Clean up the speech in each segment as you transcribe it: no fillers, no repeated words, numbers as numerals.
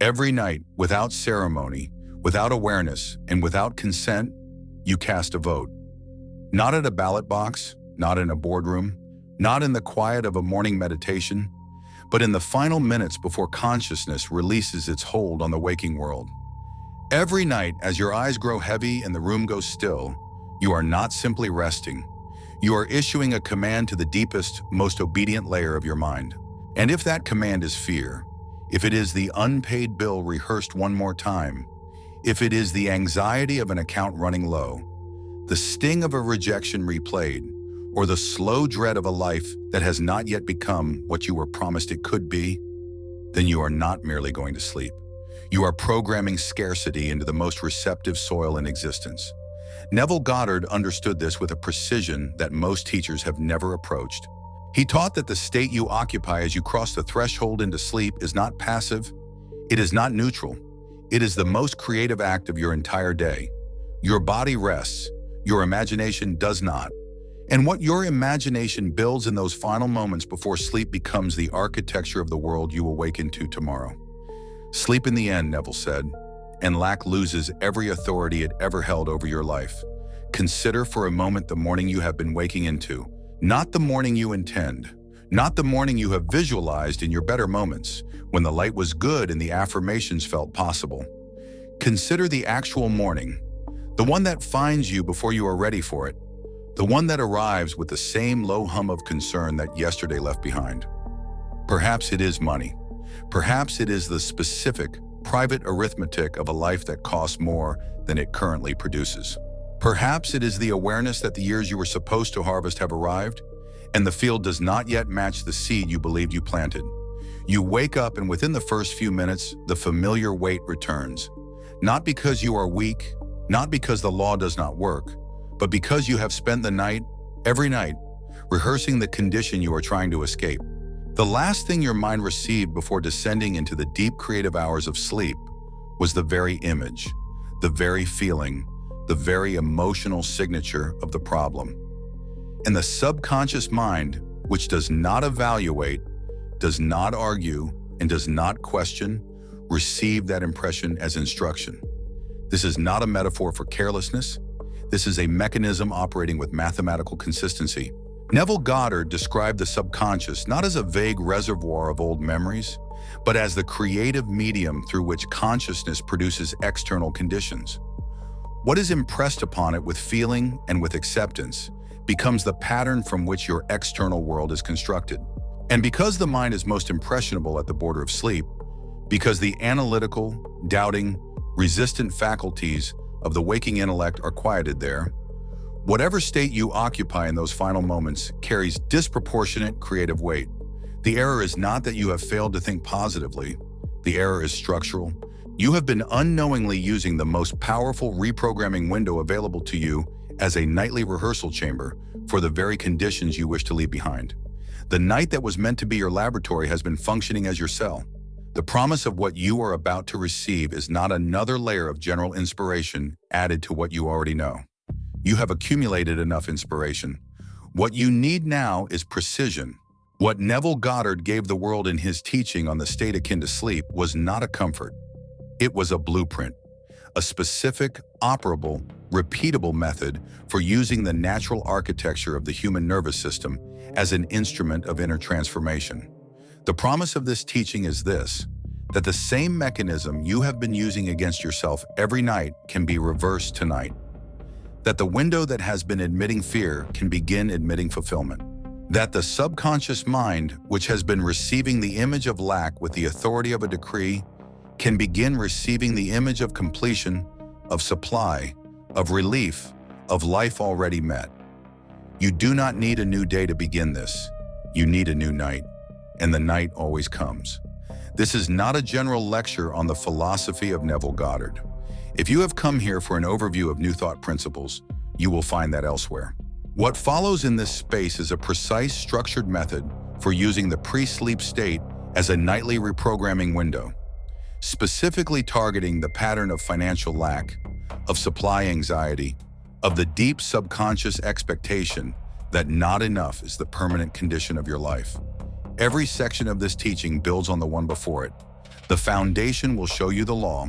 Every night, without ceremony, without awareness, and without consent, you cast a vote. Not at a ballot box, not in a boardroom, not in the quiet of a morning meditation, but in the final minutes before consciousness releases its hold on the waking world. Every night, as your eyes grow heavy and the room goes still, you are not simply resting. You are issuing a command to the deepest, most obedient layer of your mind. And if that command is fear, if it is the unpaid bill rehearsed one more time, if it is the anxiety of an account running low, the sting of a rejection replayed, or the slow dread of a life that has not yet become what you were promised it could be, then you are not merely going to sleep. You are programming scarcity into the most receptive soil in existence. Neville Goddard understood this with a precision that most teachers have never approached. He taught that the state you occupy as you cross the threshold into sleep is not passive, it is not neutral, it is the most creative act of your entire day. Your body rests, your imagination does not. And what your imagination builds in those final moments before sleep becomes the architecture of the world you awaken to tomorrow. Sleep in the end, Neville said, and lack loses every authority it ever held over your life. Consider for a moment the morning you have been waking into, not the morning you intend, not the morning you have visualized in your better moments, when the light was good and the affirmations felt possible. Consider the actual morning, the one that finds you before you are ready for it, the one that arrives with the same low hum of concern that yesterday left behind. Perhaps it is money. Perhaps it is the specific, private arithmetic of a life that costs more than it currently produces. Perhaps it is the awareness that the years you were supposed to harvest have arrived, and the field does not yet match the seed you believed you planted. You wake up, and within the first few minutes, the familiar weight returns. Not because you are weak, not because the law does not work, but because you have spent the night, every night, rehearsing the condition you are trying to escape. The last thing your mind received before descending into the deep creative hours of sleep was the very image, the very feeling, the very emotional signature of the problem. And the subconscious mind, which does not evaluate, does not argue, and does not question, received that impression as instruction. This is not a metaphor for carelessness. This is a mechanism operating with mathematical consistency. Neville Goddard described the subconscious not as a vague reservoir of old memories, but as the creative medium through which consciousness produces external conditions. What is impressed upon it with feeling and with acceptance becomes the pattern from which your external world is constructed. And because the mind is most impressionable at the border of sleep, because the analytical, doubting, resistant faculties of the waking intellect are quieted there, whatever state you occupy in those final moments carries disproportionate creative weight. The error is not that you have failed to think positively. The error is structural. You have been unknowingly using the most powerful reprogramming window available to you as a nightly rehearsal chamber for the very conditions you wish to leave behind. The night that was meant to be your laboratory has been functioning as your cell. The promise of what you are about to receive is not another layer of general inspiration added to what you already know. You have accumulated enough inspiration. What you need now is precision. What Neville Goddard gave the world in his teaching on the state akin to sleep was not a comfort. It was a blueprint, a specific, operable, repeatable method for using the natural architecture of the human nervous system as an instrument of inner transformation. The promise of this teaching is this, that the same mechanism you have been using against yourself every night can be reversed tonight. That the window that has been admitting fear can begin admitting fulfillment. That the subconscious mind, which has been receiving the image of lack with the authority of a decree, can begin receiving the image of completion, of supply, of relief, of life already met. You do not need a new day to begin this. You need a new night, and the night always comes. This is not a general lecture on the philosophy of Neville Goddard. If you have come here for an overview of New Thought principles, you will find that elsewhere. What follows in this space is a precise, structured method for using the pre-sleep state as a nightly reprogramming window, specifically targeting the pattern of financial lack, of supply anxiety, of the deep subconscious expectation that not enough is the permanent condition of your life. Every section of this teaching builds on the one before it. The foundation will show you the law.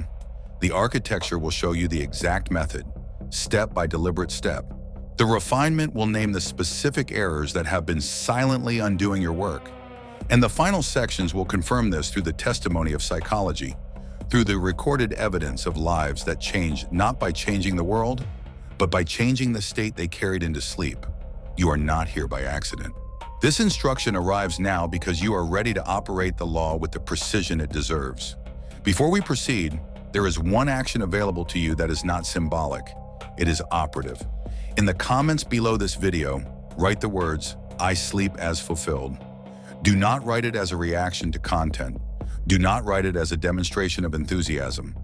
The architecture will show you the exact method, step by deliberate step. The refinement will name the specific errors that have been silently undoing your work. And the final sections will confirm this through the testimony of psychology, through the recorded evidence of lives that changed not by changing the world, but by changing the state they carried into sleep. You are not here by accident. This instruction arrives now because you are ready to operate the law with the precision it deserves. Before we proceed, there is one action available to you that is not symbolic. It is operative. In the comments below this video, write the words, "I sleep as fulfilled." Do not write it as a reaction to content. Do not write it as a demonstration of enthusiasm.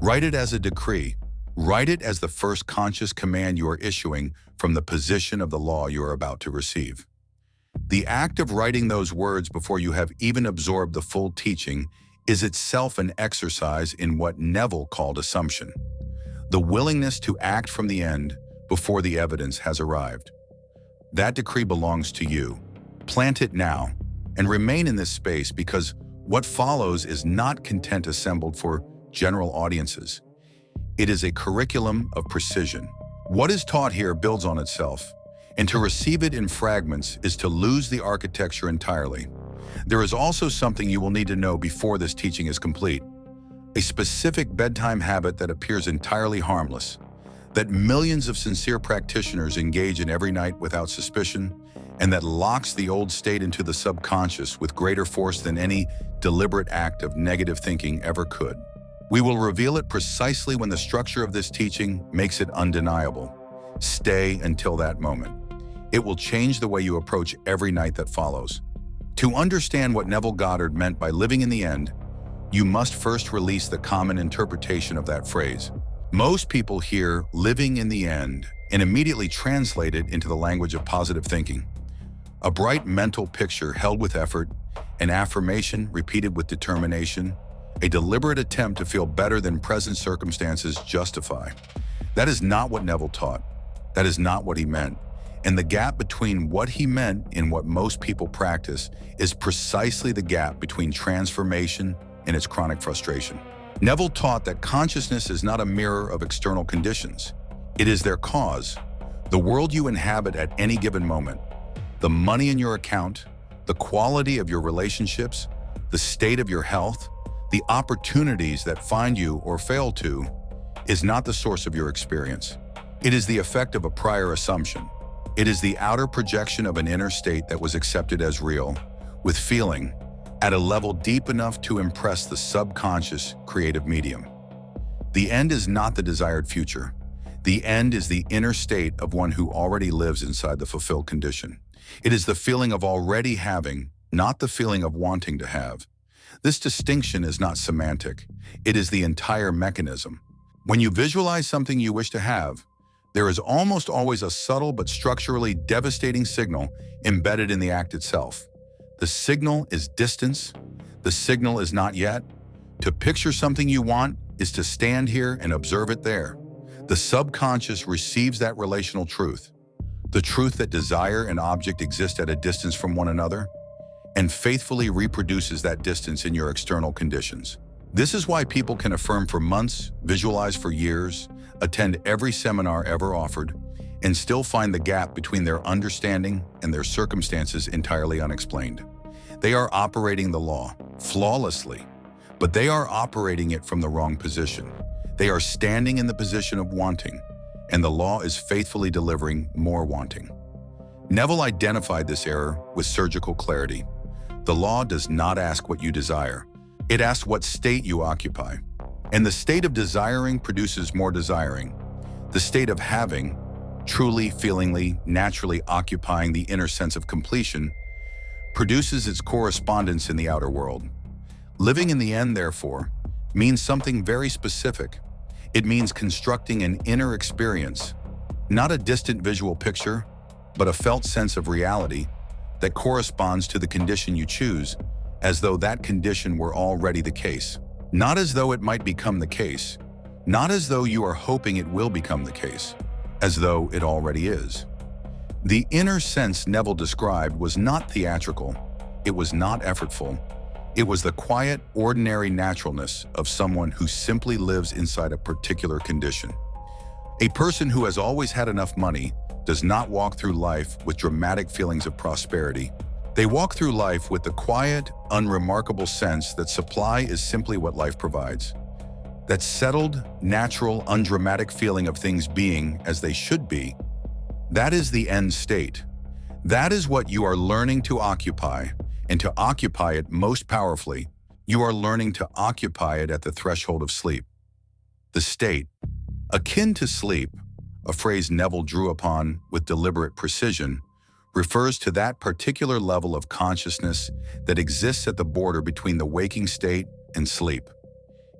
Write it as a decree. Write it as the first conscious command you are issuing from the position of the law you are about to receive. The act of writing those words before you have even absorbed the full teaching is itself an exercise in what Neville called assumption, the willingness to act from the end before the evidence has arrived. That decree belongs to you. Plant it now and remain in this space, because what follows is not content assembled for general audiences. It is a curriculum of precision. What is taught here builds on itself, and to receive it in fragments is to lose the architecture entirely. There is also something you will need to know before this teaching is complete. A specific bedtime habit that appears entirely harmless, that millions of sincere practitioners engage in every night without suspicion, and that locks the old state into the subconscious with greater force than any deliberate act of negative thinking ever could. We will reveal it precisely when the structure of this teaching makes it undeniable. Stay until that moment. It will change the way you approach every night that follows. To understand what Neville Goddard meant by living in the end, you must first release the common interpretation of that phrase. Most people hear living in the end and immediately translate it into the language of positive thinking. A bright mental picture held with effort, an affirmation repeated with determination, a deliberate attempt to feel better than present circumstances justify. That is not what Neville taught. That is not what he meant. And the gap between what he meant and what most people practice is precisely the gap between transformation and its chronic frustration. Neville taught that consciousness is not a mirror of external conditions. It is their cause, the world you inhabit at any given moment, the money in your account, the quality of your relationships, the state of your health, the opportunities that find you or fail to, is not the source of your experience. It is the effect of a prior assumption. It is the outer projection of an inner state that was accepted as real, with feeling, at a level deep enough to impress the subconscious creative medium. The end is not the desired future. The end is the inner state of one who already lives inside the fulfilled condition. It is the feeling of already having, not the feeling of wanting to have. This distinction is not semantic. It is the entire mechanism. When you visualize something you wish to have, there is almost always a subtle but structurally devastating signal embedded in the act itself. The signal is distance. The signal is not yet. To picture something you want is to stand here and observe it there. The subconscious receives that relational truth, the truth that desire and object exist at a distance from one another, and faithfully reproduces that distance in your external conditions. This is why people can affirm for months, visualize for years, attend every seminar ever offered, and still find the gap between their understanding and their circumstances entirely unexplained. They are operating the law flawlessly, but they are operating it from the wrong position. They are standing in the position of wanting, and the law is faithfully delivering more wanting. Neville identified this error with surgical clarity. The law does not ask what you desire. It asks what state you occupy. And the state of desiring produces more desiring. The state of having, truly, feelingly, naturally occupying the inner sense of completion, produces its correspondence in the outer world. Living in the end, therefore, means something very specific. It means constructing an inner experience, not a distant visual picture, but a felt sense of reality that corresponds to the condition you choose, as though that condition were already the case. Not as though it might become the case, not as though you are hoping it will become the case, as though it already is. The inner sense Neville described was not theatrical, it was not effortful, It was the quiet, ordinary naturalness of someone who simply lives inside a particular condition. A person who has always had enough money does not walk through life with dramatic feelings of prosperity. They walk through life with the quiet, unremarkable sense that supply is simply what life provides. That settled, natural, undramatic feeling of things being as they should be, that is the end state. That is what you are learning to occupy, and to occupy it most powerfully, you are learning to occupy it at the threshold of sleep. The state, akin to sleep, a phrase Neville drew upon with deliberate precision, refers to that particular level of consciousness that exists at the border between the waking state and sleep.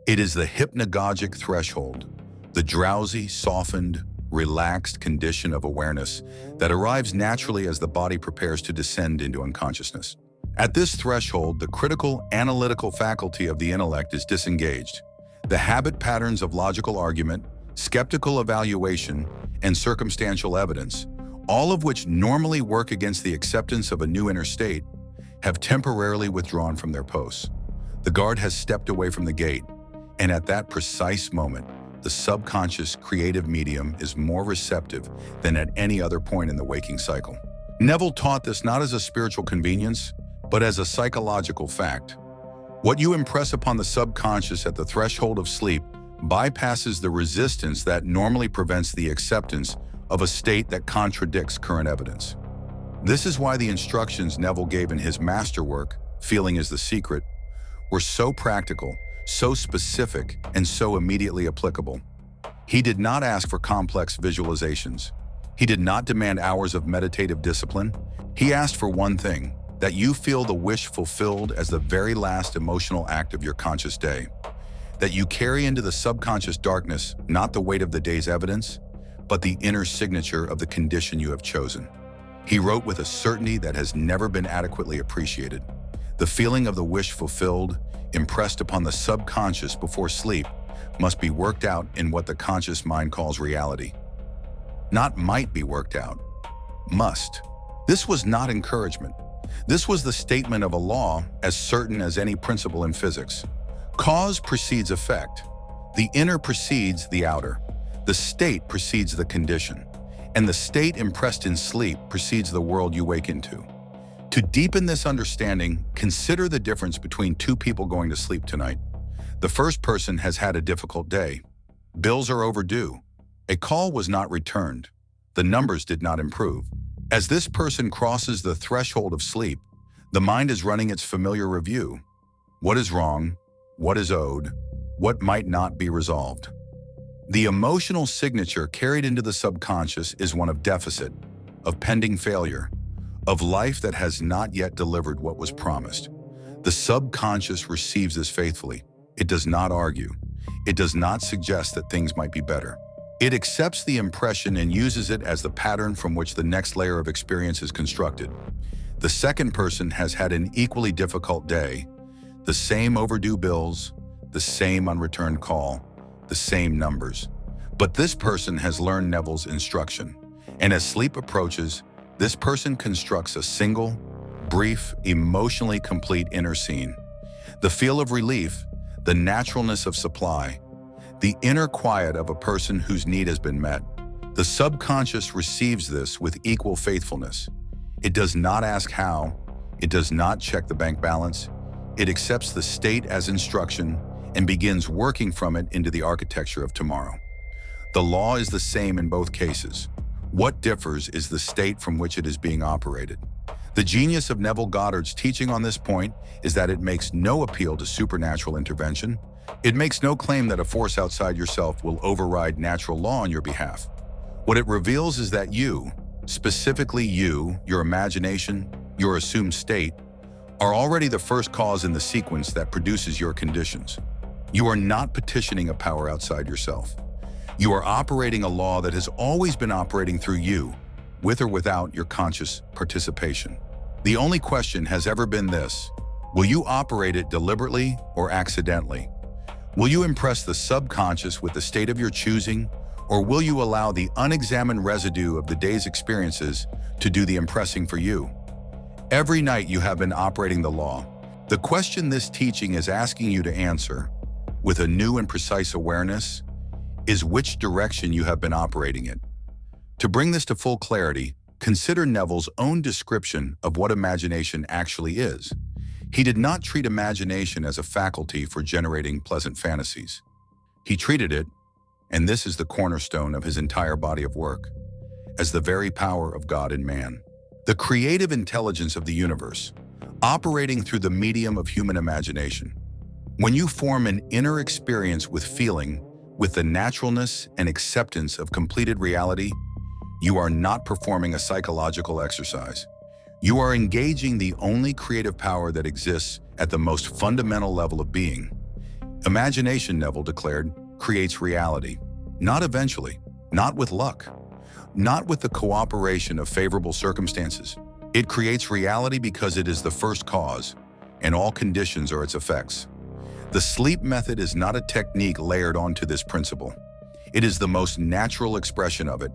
It is the hypnagogic threshold, the drowsy, softened, relaxed condition of awareness that arrives naturally as the body prepares to descend into unconsciousness. At this threshold, the critical, analytical faculty of the intellect is disengaged. The habit patterns of logical argument, skeptical evaluation, and circumstantial evidence, all of which normally work against the acceptance of a new inner state, have temporarily withdrawn from their posts. The guard has stepped away from the gate, and at that precise moment, the subconscious creative medium is more receptive than at any other point in the waking cycle. Neville taught this not as a spiritual convenience, but as a psychological fact. What you impress upon the subconscious at the threshold of sleep bypasses the resistance that normally prevents the acceptance of a state that contradicts current evidence. This is why the instructions Neville gave in his masterwork, Feeling is the Secret, were so practical, so specific, and so immediately applicable. He did not ask for complex visualizations. He did not demand hours of meditative discipline. He asked for one thing: that you feel the wish fulfilled as the very last emotional act of your conscious day. That you carry into the subconscious darkness not the weight of the day's evidence, but the inner signature of the condition you have chosen. He wrote with a certainty that has never been adequately appreciated. The feeling of the wish fulfilled, impressed upon the subconscious before sleep, must be worked out in what the conscious mind calls reality. Not might be worked out, must. This was not encouragement. This was the statement of a law as certain as any principle in physics. Cause precedes effect. The inner precedes the outer. The state precedes the condition. And the state impressed in sleep precedes the world you wake into. To deepen this understanding, consider the difference between two people going to sleep tonight. The first person has had a difficult day. Bills are overdue. A call was not returned. The numbers did not improve. As this person crosses the threshold of sleep, the mind is running its familiar review. What is wrong? What is owed? What might not be resolved? The emotional signature carried into the subconscious is one of deficit, of pending failure, of life that has not yet delivered what was promised. The subconscious receives this faithfully. It does not argue. It does not suggest that things might be better. It accepts the impression and uses it as the pattern from which the next layer of experience is constructed. The second person has had an equally difficult day, the same overdue bills, the same unreturned call, the same numbers. But this person has learned Neville's instruction, and as sleep approaches, this person constructs a single, brief, emotionally complete inner scene. The feel of relief, the naturalness of supply, the inner quiet of a person whose need has been met. The subconscious receives this with equal faithfulness. It does not ask how. It does not check the bank balance. It accepts the state as instruction and begins working from it into the architecture of tomorrow. The law is the same in both cases. What differs is the state from which it is being operated. The genius of Neville Goddard's teaching on this point is that it makes no appeal to supernatural intervention. It makes no claim that a force outside yourself will override natural law on your behalf. What it reveals is that you, specifically you, your imagination, your assumed state, are already the first cause in the sequence that produces your conditions. You are not petitioning a power outside yourself. You are operating a law that has always been operating through you, with or without your conscious participation. The only question has ever been this: will you operate it deliberately or accidentally? Will you impress the subconscious with the state of your choosing, or will you allow the unexamined residue of the day's experiences to do the impressing for you? Every night you have been operating the law. The question this teaching is asking you to answer, with a new and precise awareness, is which direction you have been operating in. To bring this to full clarity, consider Neville's own description of what imagination actually is. He did not treat imagination as a faculty for generating pleasant fantasies. He treated it, and this is the cornerstone of his entire body of work, as the very power of God in man. The creative intelligence of the universe, operating through the medium of human imagination. When you form an inner experience with feeling, with the naturalness and acceptance of completed reality, you are not performing a psychological exercise. You are engaging the only creative power that exists at the most fundamental level of being. Imagination, Neville declared, creates reality, not eventually, not with luck, not with the cooperation of favorable circumstances. It creates reality because it is the first cause, and all conditions are its effects. The sleep method is not a technique layered onto this principle. It is the most natural expression of it,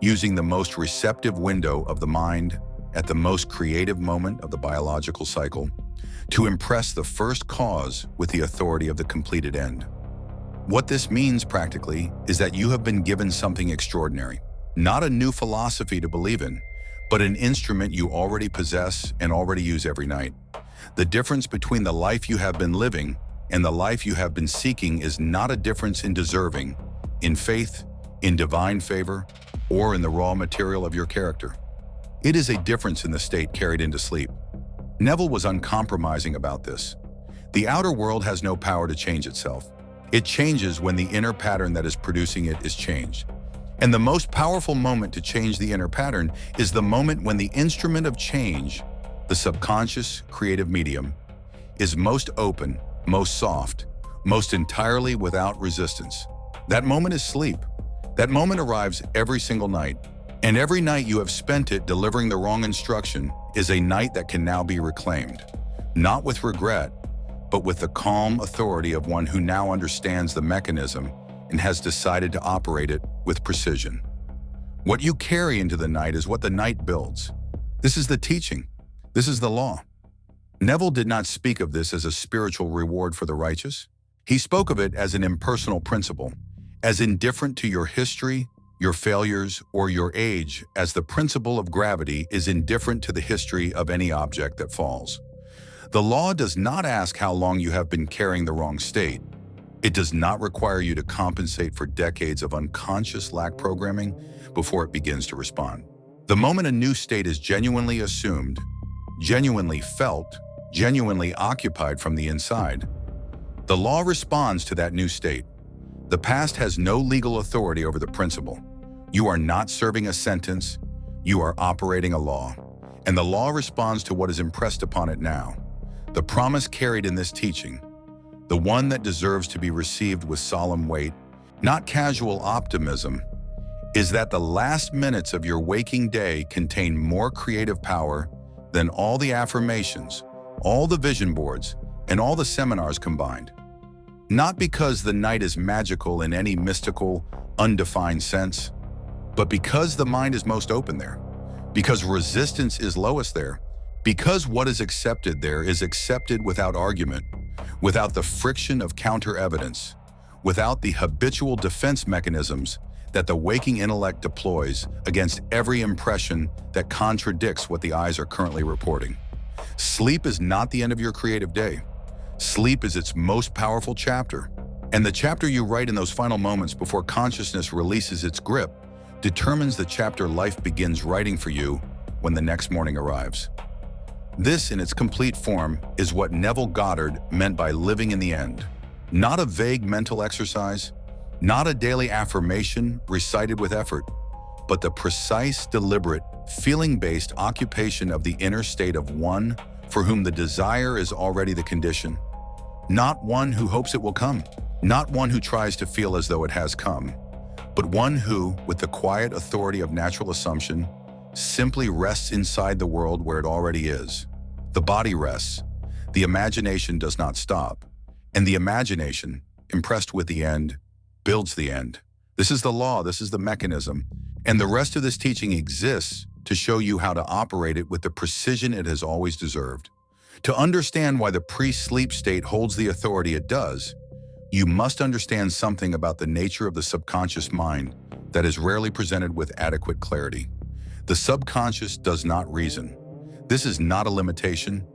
using the most receptive window of the mind at the most creative moment of the biological cycle to impress the first cause with the authority of the completed end. What this means practically is that you have been given something extraordinary, not a new philosophy to believe in, but an instrument you already possess and already use every night. The difference between the life you have been living and the life you have been seeking is not a difference in deserving, in faith, in divine favor, or in the raw material of your character. It is a difference in the state carried into sleep. Neville was uncompromising about this. The outer world has no power to change itself. It changes when the inner pattern that is producing it is changed. And the most powerful moment to change the inner pattern is the moment when the instrument of change, the subconscious creative medium, is most open, most soft, most entirely without resistance. That moment is sleep. That moment arrives every single night. And every night you have spent it delivering the wrong instruction is a night that can now be reclaimed, not with regret, but with the calm authority of one who now understands the mechanism and has decided to operate it with precision. What you carry into the night is what the night builds. This is the teaching. This is the law. Neville did not speak of this as a spiritual reward for the righteous. He spoke of it as an impersonal principle, as indifferent to your history, your failures, or your age, as the principle of gravity is indifferent to the history of any object that falls. The law does not ask how long you have been carrying the wrong state. It does not require you to compensate for decades of unconscious lack programming before it begins to respond. The moment a new state is genuinely assumed, genuinely felt, genuinely occupied from the inside, the law responds to that new state. The past has no legal authority over the principle. You are not serving a sentence, you are operating a law, and the law responds to what is impressed upon it now. The promise carried in this teaching, the one that deserves to be received with solemn weight, not casual optimism, is that the last minutes of your waking day contain more creative power than all the affirmations, all the vision boards, and all the seminars combined. Not because the night is magical in any mystical, undefined sense, but because the mind is most open there, because resistance is lowest there, because what is accepted there is accepted without argument, without the friction of counter-evidence, without the habitual defense mechanisms that the waking intellect deploys against every impression that contradicts what the eyes are currently reporting. Sleep is not the end of your creative day. Sleep is its most powerful chapter, and the chapter you write in those final moments before consciousness releases its grip determines the chapter life begins writing for you when the next morning arrives. This, in its complete form, is what Neville Goddard meant by living in the end. Not a vague mental exercise, not a daily affirmation recited with effort, but the precise, deliberate, feeling-based occupation of the inner state of one for whom the desire is already the condition, not one who hopes it will come, not one who tries to feel as though it has come, but one who, with the quiet authority of natural assumption, simply rests inside the world where it already is. The body rests, the imagination does not stop, and the imagination, impressed with the end, builds the end. This is the law, this is the mechanism, and the rest of this teaching exists to show you how to operate it with the precision it has always deserved. To understand why the pre-sleep state holds the authority it does, you must understand something about the nature of the subconscious mind that is rarely presented with adequate clarity. The subconscious does not reason. This is not a limitation,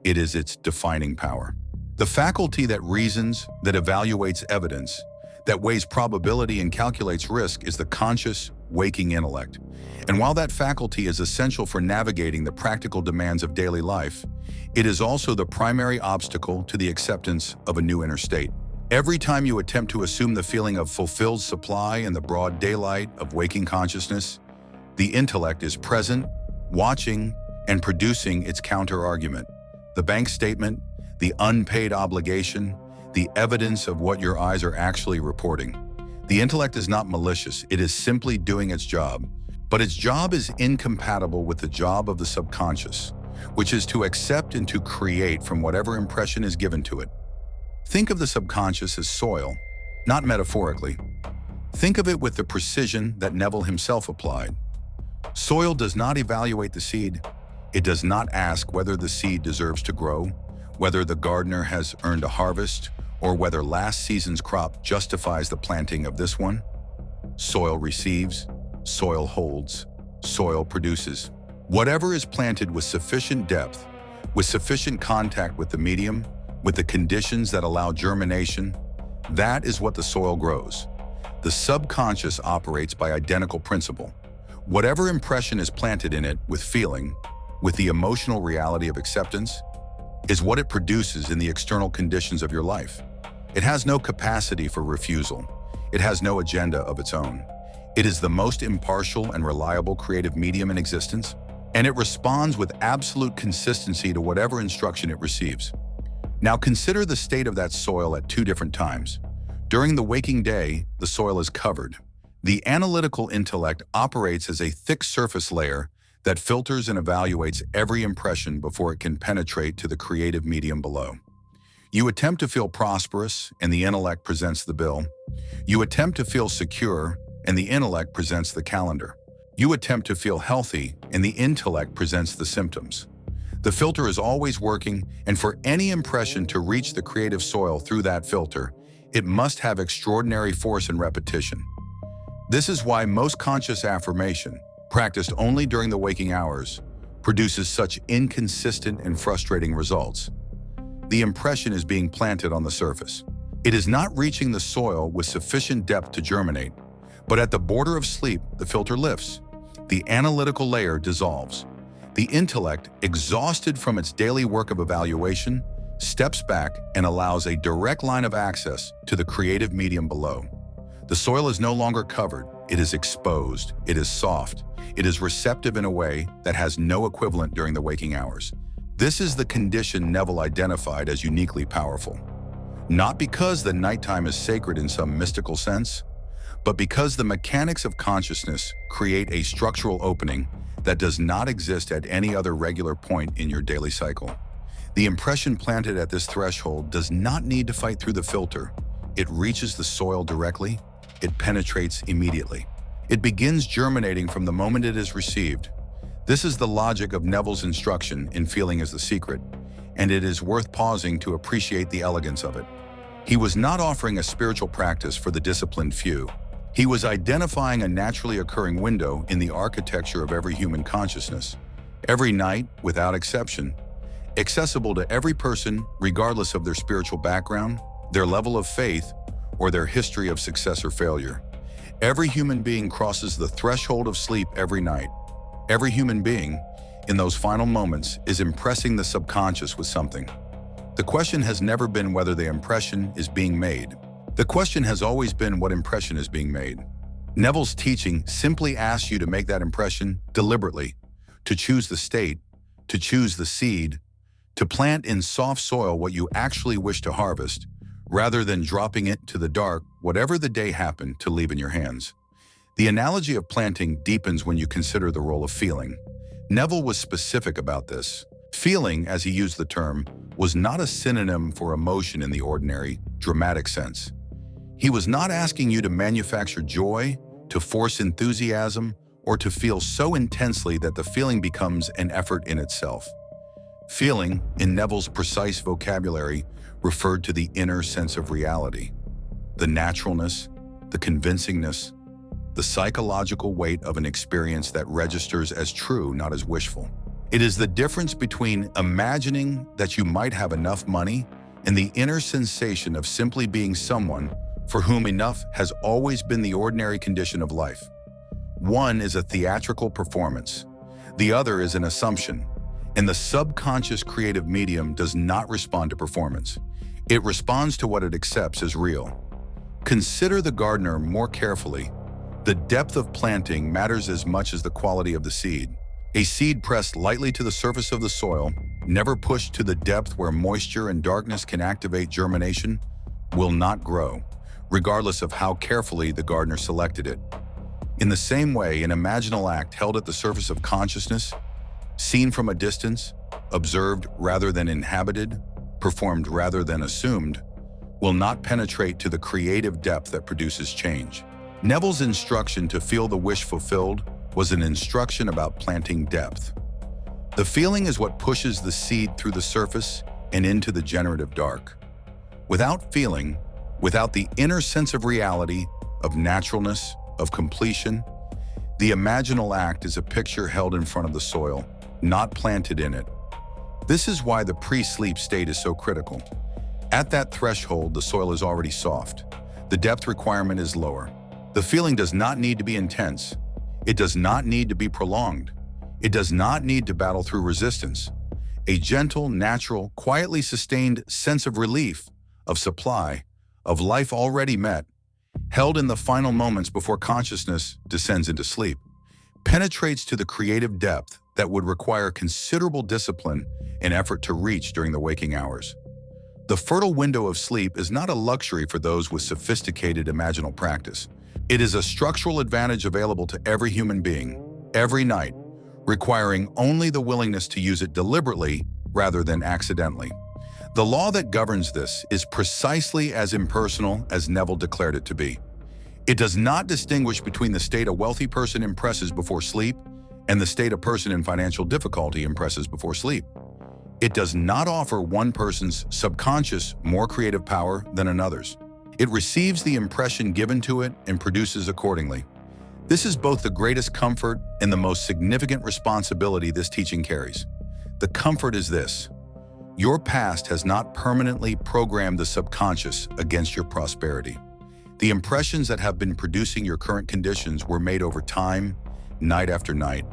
it is its defining power. The faculty that reasons, that evaluates evidence, that weighs probability and calculates risk is the conscious, waking intellect. And while that faculty is essential for navigating the practical demands of daily life, it is also the primary obstacle to the acceptance of a new inner state. Every time you attempt to assume the feeling of fulfilled supply in the broad daylight of waking consciousness, the intellect is present, watching, and producing its counter-argument. The bank statement, the unpaid obligation, the evidence of what your eyes are actually reporting. The intellect is not malicious, it is simply doing its job. But its job is incompatible with the job of the subconscious, which is to accept and to create from whatever impression is given to it. Think of the subconscious as soil, not metaphorically. Think of it with the precision that Neville himself applied. Soil does not evaluate the seed. It does not ask whether the seed deserves to grow, whether the gardener has earned a harvest, or whether last season's crop justifies the planting of this one. Soil receives, soil holds, soil produces. Whatever is planted with sufficient depth, with sufficient contact with the medium, with the conditions that allow germination, that is what the soil grows. The subconscious operates by identical principle. Whatever impression is planted in it with feeling, with the emotional reality of acceptance, is what it produces in the external conditions of your life. It has no capacity for refusal. It has no agenda of its own. It is the most impartial and reliable creative medium in existence, and it responds with absolute consistency to whatever instruction it receives. Now consider the state of that soil at two different times. During the waking day, the soil is covered. The analytical intellect operates as a thick surface layer that filters and evaluates every impression before it can penetrate to the creative medium below. You attempt to feel prosperous, and the intellect presents the bill. You attempt to feel secure, and the intellect presents the calendar. You attempt to feel healthy, and the intellect presents the symptoms. The filter is always working, and for any impression to reach the creative soil through that filter, it must have extraordinary force and repetition. This is why most conscious affirmation, practiced only during the waking hours, produces such inconsistent and frustrating results. The impression is being planted on the surface. It is not reaching the soil with sufficient depth to germinate, but at the border of sleep, the filter lifts. The analytical layer dissolves. The intellect, exhausted from its daily work of evaluation, steps back and allows a direct line of access to the creative medium below. The soil is no longer covered, it is exposed, it is soft, it is receptive in a way that has no equivalent during the waking hours. This is the condition Neville identified as uniquely powerful. Not because the nighttime is sacred in some mystical sense, but because the mechanics of consciousness create a structural opening that does not exist at any other regular point in your daily cycle. The impression planted at this threshold does not need to fight through the filter. It reaches the soil directly. It penetrates immediately. It begins germinating from the moment it is received. This is the logic of Neville's instruction in Feeling is the Secret, and it is worth pausing to appreciate the elegance of it. He was not offering a spiritual practice for the disciplined few. He was identifying a naturally occurring window in the architecture of every human consciousness. Every night, without exception, accessible to every person regardless of their spiritual background, their level of faith, or their history of success or failure. Every human being crosses the threshold of sleep every night. Every human being, in those final moments, is impressing the subconscious with something. The question has never been whether the impression is being made. The question has always been what impression is being made. Neville's teaching simply asks you to make that impression deliberately, to choose the state, to choose the seed, to plant in soft soil what you actually wish to harvest, rather than dropping it to the dark, whatever the day happened to leave in your hands. The analogy of planting deepens when you consider the role of feeling. Neville was specific about this. Feeling, as he used the term, was not a synonym for emotion in the ordinary, dramatic sense. He was not asking you to manufacture joy, to force enthusiasm, or to feel so intensely that the feeling becomes an effort in itself. Feeling, in Neville's precise vocabulary, referred to the inner sense of reality, the naturalness, the convincingness, the psychological weight of an experience that registers as true, not as wishful. It is the difference between imagining that you might have enough money and the inner sensation of simply being someone for whom enough has always been the ordinary condition of life. One is a theatrical performance. The other is an assumption. And the subconscious creative medium does not respond to performance. It responds to what it accepts as real. Consider the gardener more carefully. The depth of planting matters as much as the quality of the seed. A seed pressed lightly to the surface of the soil, never pushed to the depth where moisture and darkness can activate germination, will not grow, regardless of how carefully the gardener selected it. In the same way, an imaginal act held at the surface of consciousness, seen from a distance, observed rather than inhabited, performed rather than assumed, will not penetrate to the creative depth that produces change. Neville's instruction to feel the wish fulfilled was an instruction about planting depth. The feeling is what pushes the seed through the surface and into the generative dark. Without feeling, without the inner sense of reality, of naturalness, of completion, the imaginal act is a picture held in front of the soil, not planted in it. This is why the pre-sleep state is so critical. At that threshold, the soil is already soft. The depth requirement is lower. The feeling does not need to be intense. It does not need to be prolonged. It does not need to battle through resistance. A gentle, natural, quietly sustained sense of relief, of supply, of life already met, held in the final moments before consciousness descends into sleep, penetrates to the creative depth that would require considerable discipline and effort to reach during the waking hours. The fertile window of sleep is not a luxury for those with sophisticated imaginal practice. It is a structural advantage available to every human being, every night, requiring only the willingness to use it deliberately rather than accidentally. The law that governs this is precisely as impersonal as Neville declared it to be. It does not distinguish between the state a wealthy person impresses before sleep and the state a person in financial difficulty impresses before sleep. It does not offer one person's subconscious more creative power than another's. It receives the impression given to it and produces accordingly. This is both the greatest comfort and the most significant responsibility this teaching carries. The comfort is this: your past has not permanently programmed the subconscious against your prosperity. The impressions that have been producing your current conditions were made over time, night after night,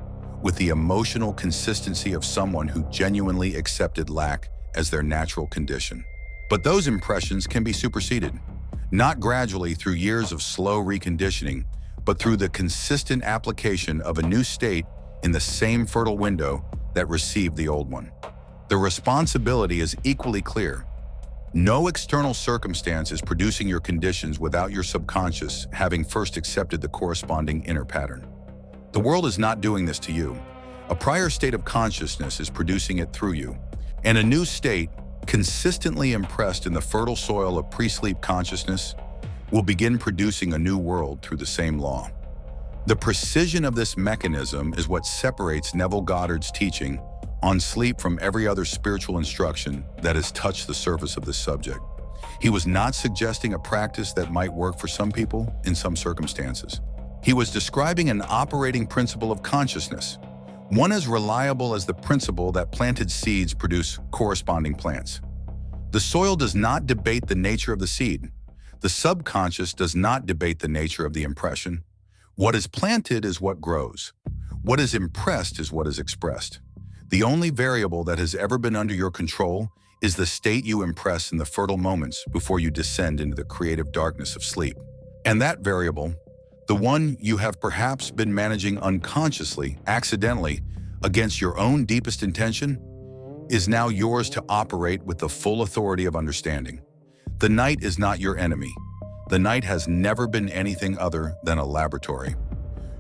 with the emotional consistency of someone who genuinely accepted lack as their natural condition. But those impressions can be superseded, not gradually through years of slow reconditioning, but through the consistent application of a new state in the same fertile window that received the old one. The responsibility is equally clear. No external circumstance is producing your conditions without your subconscious having first accepted the corresponding inner pattern. The world is not doing this to you. A prior state of consciousness is producing it through you, and a new state, consistently impressed in the fertile soil of pre-sleep consciousness, will begin producing a new world through the same law. The precision of this mechanism is what separates Neville Goddard's teaching on sleep from every other spiritual instruction that has touched the surface of this subject. He was not suggesting a practice that might work for some people in some circumstances. He was describing an operating principle of consciousness, one as reliable as the principle that planted seeds produce corresponding plants. The soil does not debate the nature of the seed. The subconscious does not debate the nature of the impression. What is planted is what grows. What is impressed is what is expressed. The only variable that has ever been under your control is the state you impress in the fertile moments before you descend into the creative darkness of sleep. And that variable, the one you have perhaps been managing unconsciously, accidentally, against your own deepest intention, is now yours to operate with the full authority of understanding. The night is not your enemy. The night has never been anything other than a laboratory.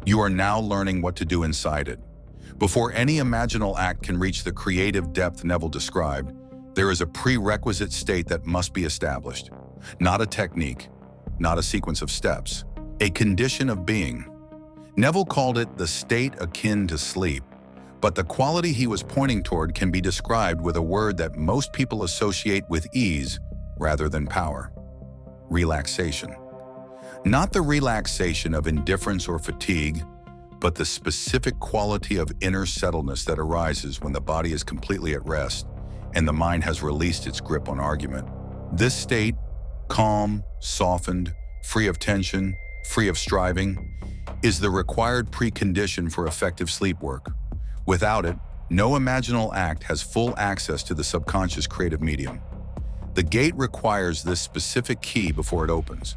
You are now learning what to do inside it. Before any imaginal act can reach the creative depth Neville described, there is a prerequisite state that must be established. Not a technique, not a sequence of steps, a condition of being. Neville called it the state akin to sleep, But the quality he was pointing toward can be described with a word that most people associate with ease rather than power: relaxation. Not the relaxation of indifference or fatigue, but the specific quality of inner settledness that arises when the body is completely at rest and the mind has released its grip on argument. This state, calm, softened, free of tension, free of striving, is the required precondition for effective sleep work. Without it, no imaginal act has full access to the subconscious creative medium. The gate requires this specific key before it opens.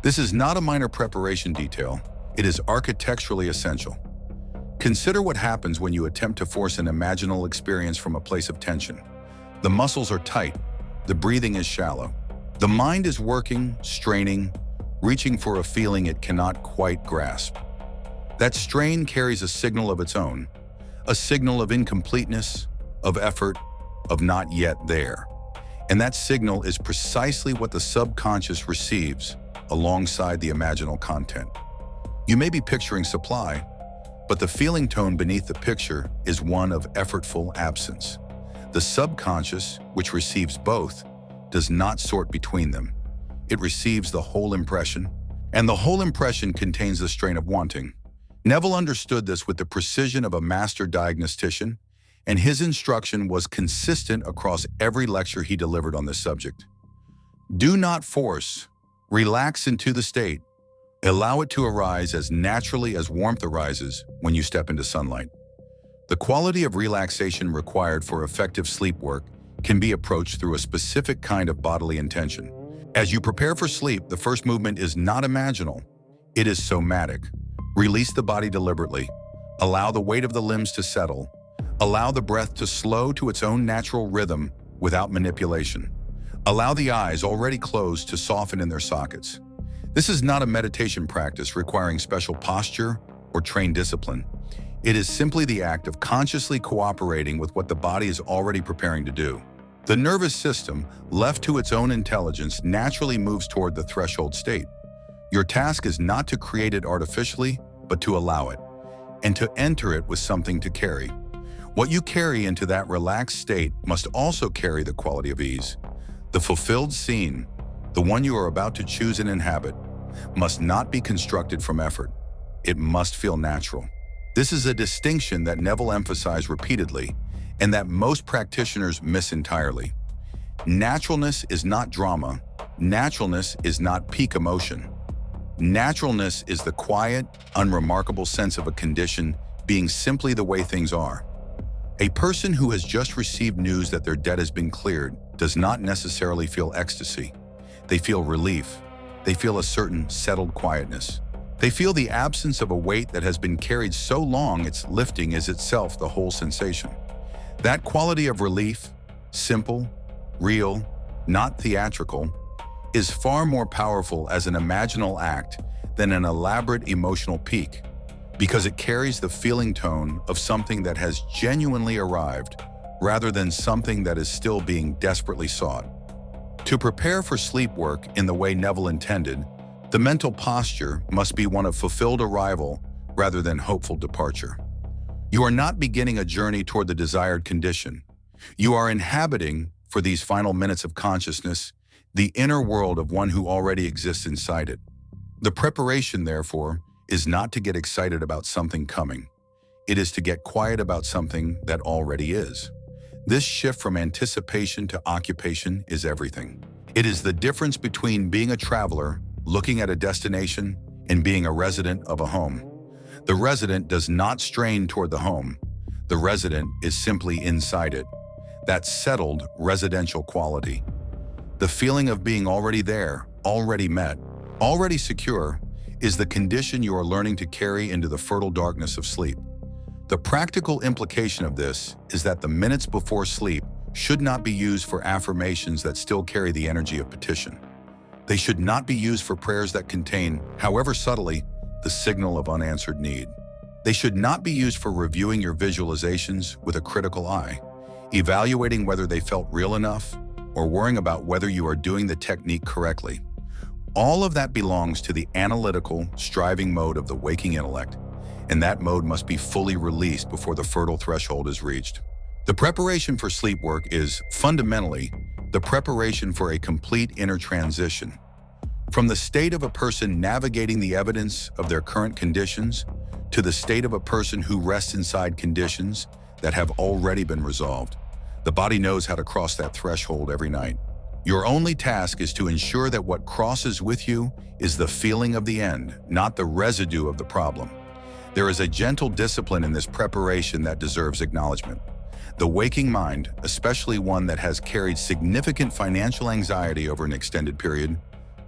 This is not a minor preparation detail, it is architecturally essential. Consider what happens when you attempt to force an imaginal experience from a place of tension. The muscles are tight, the breathing is shallow. The mind is working, straining, reaching for a feeling it cannot quite grasp. That strain carries a signal of its own, a signal of incompleteness, of effort, of not yet there. And that signal is precisely what the subconscious receives alongside the imaginal content. You may be picturing supply, but the feeling tone beneath the picture is one of effortful absence. The subconscious, which receives both, does not sort between them. It receives the whole impression, and the whole impression contains the strain of wanting. Neville understood this with the precision of a master diagnostician, and his instruction was consistent across every lecture he delivered on this subject. Do not force. Relax into the state. Allow it to arise as naturally as warmth arises when you step into sunlight. The quality of relaxation required for effective sleep work can be approached through a specific kind of bodily intention. As you prepare for sleep, the first movement is not imaginal. It is somatic. Release the body deliberately. Allow the weight of the limbs to settle. Allow the breath to slow to its own natural rhythm without manipulation. Allow the eyes already closed to soften in their sockets. This is not a meditation practice requiring special posture or trained discipline. It is simply the act of consciously cooperating with what the body is already preparing to do. The nervous system, left to its own intelligence, naturally moves toward the threshold state. Your task is not to create it artificially, but to allow it, and to enter it with something to carry. What you carry into that relaxed state must also carry the quality of ease. The fulfilled scene, the one you are about to choose and inhabit, must not be constructed from effort. It must feel natural. This is a distinction that Neville emphasized repeatedly and that most practitioners miss entirely. Naturalness is not drama. Naturalness is not peak emotion. Naturalness is the quiet, unremarkable sense of a condition being simply the way things are. A person who has just received news that their debt has been cleared does not necessarily feel ecstasy. They feel relief. They feel a certain settled quietness. They feel the absence of a weight that has been carried so long its lifting is itself the whole sensation. That quality of relief, simple, real, not theatrical, is far more powerful as an imaginal act than an elaborate emotional peak, because it carries the feeling tone of something that has genuinely arrived rather than something that is still being desperately sought. To prepare for sleep work in the way Neville intended, the mental posture must be one of fulfilled arrival rather than hopeful departure. You are not beginning a journey toward the desired condition. You are inhabiting, for these final minutes of consciousness, the inner world of one who already exists inside it. The preparation, therefore, is not to get excited about something coming. It is to get quiet about something that already is. This shift from anticipation to occupation is everything. It is the difference between being a traveler, looking at a destination, and being a resident of a home. The resident does not strain toward the home. The resident is simply inside it. That settled residential quality. The feeling of being already there, already met, already secure, is the condition you are learning to carry into the fertile darkness of sleep. The practical implication of this is that the minutes before sleep should not be used for affirmations that still carry the energy of petition. They should not be used for prayers that contain, however subtly, the signal of unanswered need. They should not be used for reviewing your visualizations with a critical eye, evaluating whether they felt real enough, or worrying about whether you are doing the technique correctly. All of that belongs to the analytical, striving mode of the waking intellect, and that mode must be fully released before the fertile threshold is reached. The preparation for sleep work is, fundamentally, the preparation for a complete inner transition. From the state of a person navigating the evidence of their current conditions to the state of a person who rests inside conditions that have already been resolved. The body knows how to cross that threshold every night. Your only task is to ensure that what crosses with you is the feeling of the end, not the residue of the problem. There is a gentle discipline in this preparation that deserves acknowledgement. The waking mind, especially one that has carried significant financial anxiety over an extended period,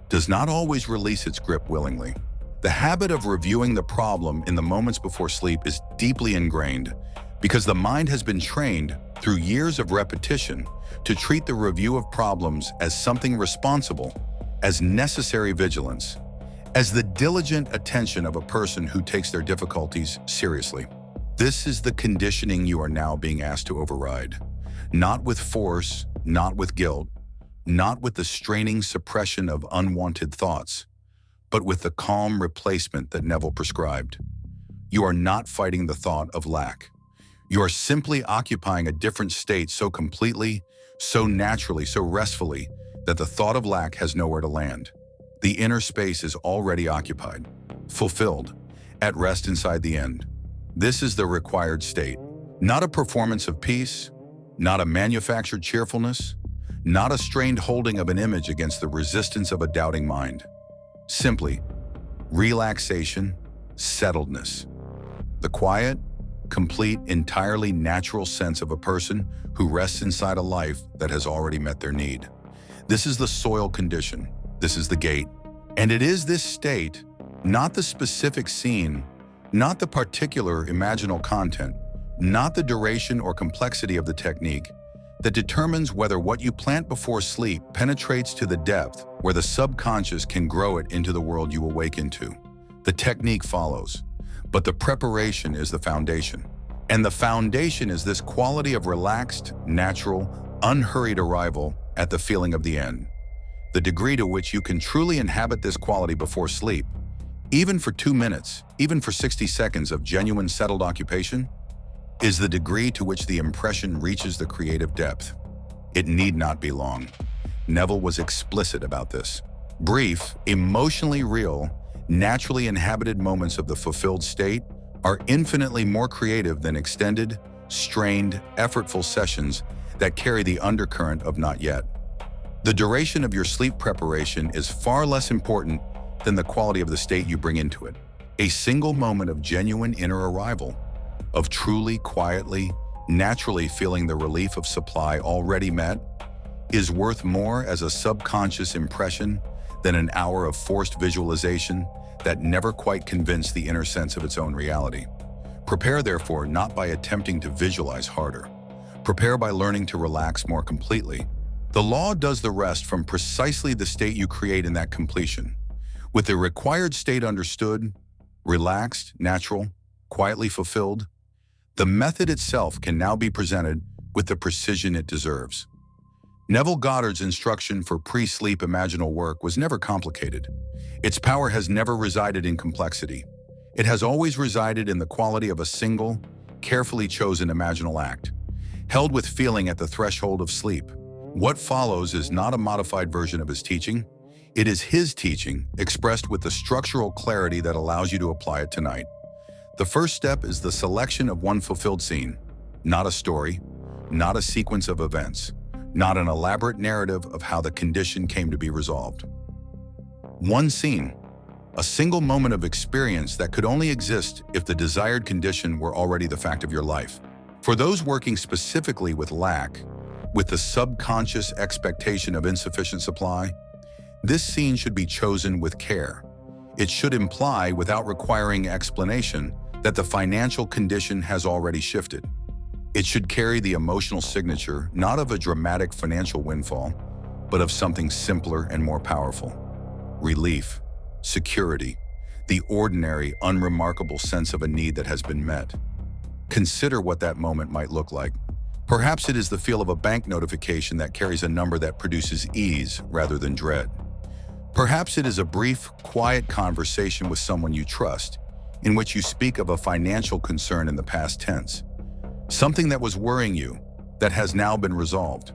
does not always release its grip willingly. The habit of reviewing the problem in the moments before sleep is deeply ingrained because the mind has been trained through years of repetition to treat the review of problems as something responsible, as necessary vigilance, as the diligent attention of a person who takes their difficulties seriously. This is the conditioning you are now being asked to override. Not with force, not with guilt, not with the straining suppression of unwanted thoughts, but with the calm replacement that Neville prescribed. You are not fighting the thought of lack. You are simply occupying a different state so completely, so naturally, so restfully, that the thought of lack has nowhere to land. The inner space is already occupied, fulfilled, at rest inside the end. This is the required state. Not a performance of peace, not a manufactured cheerfulness, not a strained holding of an image against the resistance of a doubting mind. Simply, relaxation, settledness. The quiet, complete, entirely natural sense of a person who rests inside a life that has already met their need. This is the soil condition. This is the gate. And it is this state, not the specific scene, not the particular imaginal content, not the duration or complexity of the technique, that determines whether what you plant before sleep penetrates to the depth where the subconscious can grow it into the world you awake into. The technique follows, but the preparation is the foundation. And the foundation is this quality of relaxed, natural, unhurried arrival at the feeling of the end. The degree to which you can truly inhabit this quality before sleep, even for 2 minutes, even for 60 seconds of genuine settled occupation, is the degree to which the impression reaches the creative depth. It need not be long. Neville was explicit about this. Brief, emotionally real, naturally inhabited moments of the fulfilled state are infinitely more creative than extended, strained, effortful sessions that carry the undercurrent of not yet. The duration of your sleep preparation is far less important than the quality of the state you bring into it. A single moment of genuine inner arrival, of truly, quietly, naturally feeling the relief of supply already met, is worth more as a subconscious impression than an hour of forced visualization that never quite convinced the inner sense of its own reality. Prepare, therefore, not by attempting to visualize harder. Prepare by learning to relax more completely. The law does the rest from precisely the state you create in that completion. With the required state understood, relaxed, natural, quietly fulfilled, the method itself can now be presented with the precision it deserves. Neville Goddard's instruction for pre-sleep imaginal work was never complicated. Its power has never resided in complexity. It has always resided in the quality of a single, carefully chosen imaginal act, held with feeling at the threshold of sleep. What follows is not a modified version of his teaching. It is his teaching, expressed with the structural clarity that allows you to apply it tonight. The first step is the selection of one fulfilled scene, not a story, not a sequence of events, not an elaborate narrative of how the condition came to be resolved. One scene, a single moment of experience that could only exist if the desired condition were already the fact of your life. For those working specifically with lack, with the subconscious expectation of insufficient supply, this scene should be chosen with care. It should imply, without requiring explanation, that the financial condition has already shifted. It should carry the emotional signature, not of a dramatic financial windfall, but of something simpler and more powerful. Relief, security, the ordinary, unremarkable sense of a need that has been met. Consider what that moment might look like. Perhaps it is the feel of a bank notification that carries a number that produces ease rather than dread. Perhaps it is a brief, quiet conversation with someone you trust, in which you speak of a financial concern in the past tense, something that was worrying you that has now been resolved.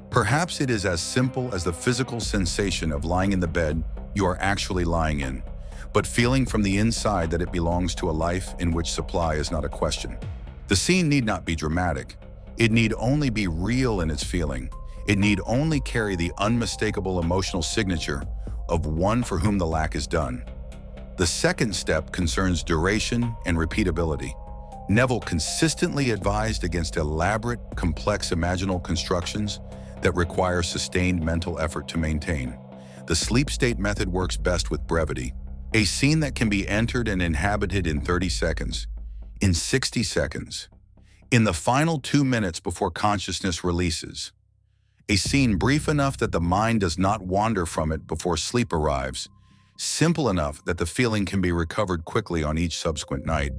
Perhaps it is as simple as the physical sensation of lying in the bed you are actually lying in, but feeling from the inside that it belongs to a life in which supply is not a question. The scene need not be dramatic. It need only be real in its feeling. It need only carry the unmistakable emotional signature of one for whom the lack is done. The second step concerns duration and repeatability. Neville consistently advised against elaborate, complex imaginal constructions that require sustained mental effort to maintain. The sleep state method works best with brevity. A scene that can be entered and inhabited in 30 seconds, in 60 seconds, in the final 2 minutes before consciousness releases. A scene brief enough that the mind does not wander from it before sleep arrives, simple enough that the feeling can be recovered quickly on each subsequent night,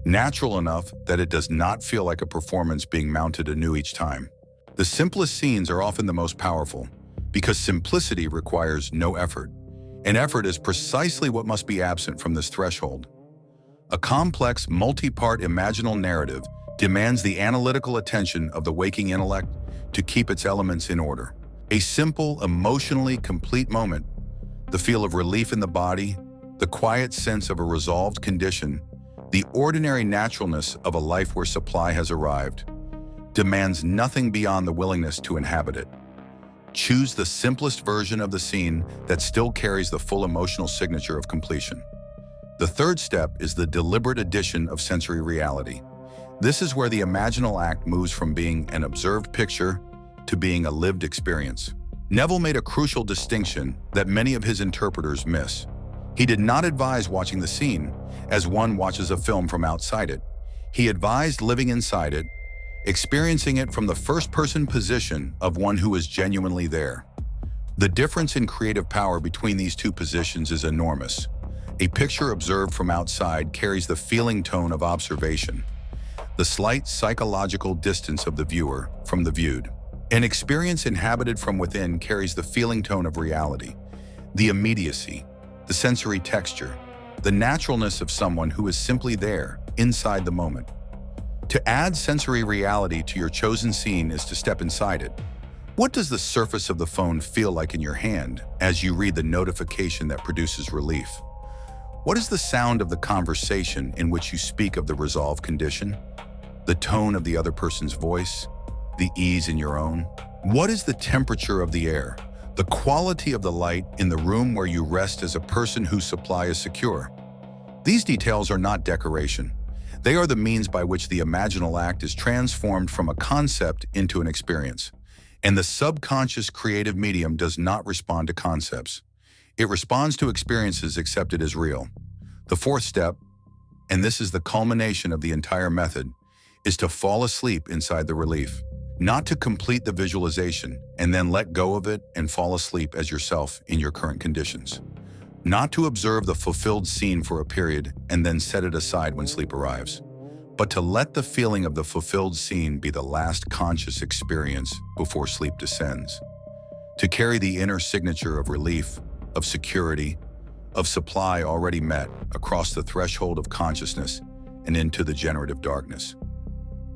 natural enough that it does not feel like a performance being mounted anew each time. The simplest scenes are often the most powerful, because simplicity requires no effort, and effort is precisely what must be absent from this threshold. A complex, multi-part imaginal narrative demands the analytical attention of the waking intellect to keep its elements in order. A simple, emotionally complete moment, the feel of relief in the body, the quiet sense of a resolved condition, the ordinary naturalness of a life where supply has arrived, demands nothing beyond the willingness to inhabit it. Choose the simplest version of the scene that still carries the full emotional signature of completion. The third step is the deliberate addition of sensory reality. This is where the imaginal act moves from being an observed picture to being a lived experience. Neville made a crucial distinction that many of his interpreters miss. He did not advise watching the scene as one watches a film from outside it. He advised living inside it, experiencing it from the first-person position of one who is genuinely there. The difference in creative power between these two positions is enormous. A picture observed from outside carries the feeling tone of observation, the slight psychological distance of the viewer from the viewed. An experience inhabited from within carries the feeling tone of reality, the immediacy, the sensory texture, the naturalness of someone who is simply there, inside the moment. To add sensory reality to your chosen scene is to step inside it. What does the surface of the phone feel like in your hand as you read the notification that produces relief? What is the sound of the conversation in which you speak of the resolved condition? The tone of the other person's voice? The ease in your own? What is the temperature of the air? The quality of the light in the room where you rest as a person whose supply is secure? These details are not decoration. They are the means by which the imaginal act is transformed from a concept into an experience. And the subconscious creative medium does not respond to concepts. It responds to experiences accepted as real. The fourth step, and this is the culmination of the entire method, is to fall asleep inside the relief. Not to complete the visualization and then let go of it and fall asleep as yourself in your current conditions. Not to observe the fulfilled scene for a period and then set it aside when sleep arrives, but to let the feeling of the fulfilled scene be the last conscious experience before sleep descends. To carry the inner signature of relief, of security, of supply already met across the threshold of consciousness and into the generative darkness.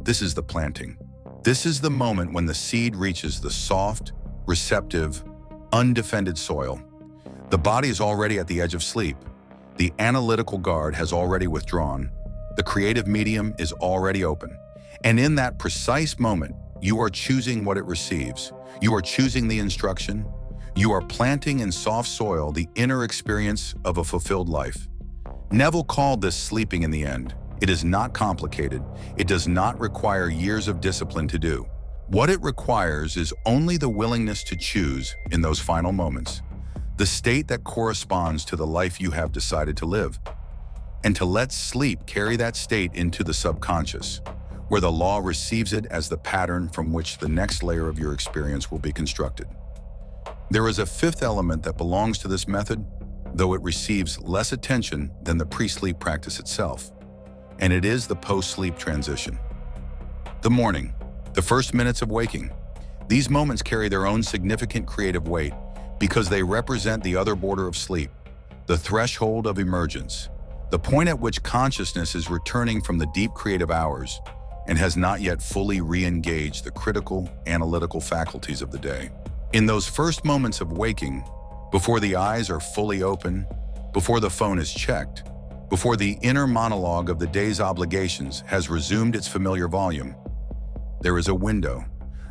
This is the planting. This is the moment when the seed reaches the soft, receptive, undefended soil. The body is already at the edge of sleep. The analytical guard has already withdrawn. The creative medium is already open. And in that precise moment, you are choosing what it receives. You are choosing the instruction. You are planting in soft soil the inner experience of a fulfilled life. Neville called this sleeping in the end. It is not complicated. It does not require years of discipline to do. What it requires is only the willingness to choose in those final moments, the state that corresponds to the life you have decided to live, and to let sleep carry that state into the subconscious, where the law receives it as the pattern from which the next layer of your experience will be constructed. There is a fifth element that belongs to this method, though it receives less attention than the pre-sleep practice itself, and it is the post-sleep transition. The morning, the first minutes of waking. These moments carry their own significant creative weight because they represent the other border of sleep, the threshold of emergence, the point at which consciousness is returning from the deep creative hours and has not yet fully re-engaged the critical, analytical faculties of the day. In those first moments of waking, before the eyes are fully open, before the phone is checked, before the inner monologue of the day's obligations has resumed its familiar volume, there is a window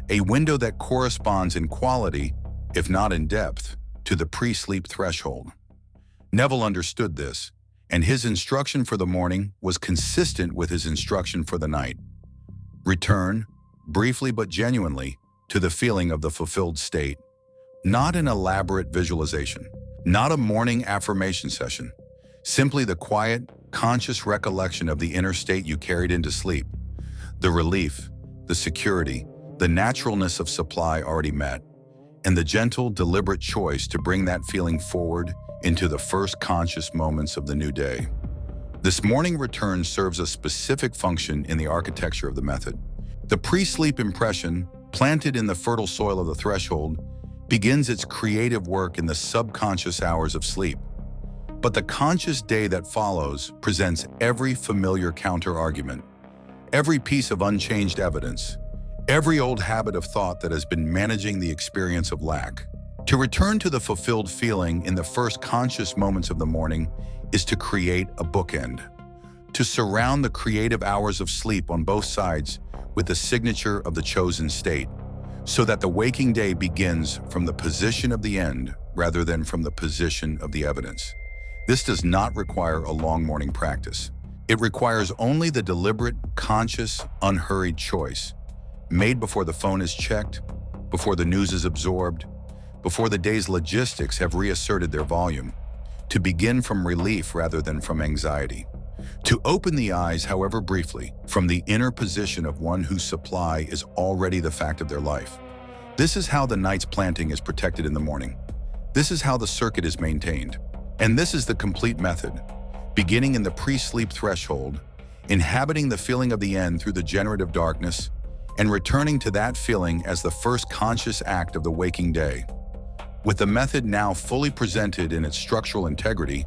that corresponds in quality, if not in depth, to the pre-sleep threshold. Neville understood this, and his instruction for the morning was consistent with his instruction for the night. Return, briefly but genuinely, to the feeling of the fulfilled state. Not an elaborate visualization, not a morning affirmation session, simply the quiet, conscious recollection of the inner state you carried into sleep. The relief, the security, the naturalness of supply already met, and the gentle, deliberate choice to bring that feeling forward into the first conscious moments of the new day. This morning return serves a specific function in the architecture of the method. The pre-sleep impression, planted in the fertile soil of the threshold, begins its creative work in the subconscious hours of sleep. But the conscious day that follows presents every familiar counter-argument, every piece of unchanged evidence, every old habit of thought that has been managing the experience of lack. To return to the fulfilled feeling in the first conscious moments of the morning is to create a bookend, to surround the creative hours of sleep on both sides with the signature of the chosen state, so that the waking day begins from the position of the end rather than from the position of the evidence. This does not require a long morning practice. It requires only the deliberate, conscious, unhurried choice, made before the phone is checked, before the news is absorbed, before the day's logistics have reasserted their volume, to begin from relief rather than from anxiety. To open the eyes, however briefly, from the inner position of one whose supply is already the fact of their life. This is how the night's planting is protected in the morning. This is how the circuit is maintained. And this is the complete method, beginning in the pre-sleep threshold, inhabiting the feeling of the end through the generative darkness, and returning to that feeling as the first conscious act of the waking day. With the method now fully presented in its structural integrity,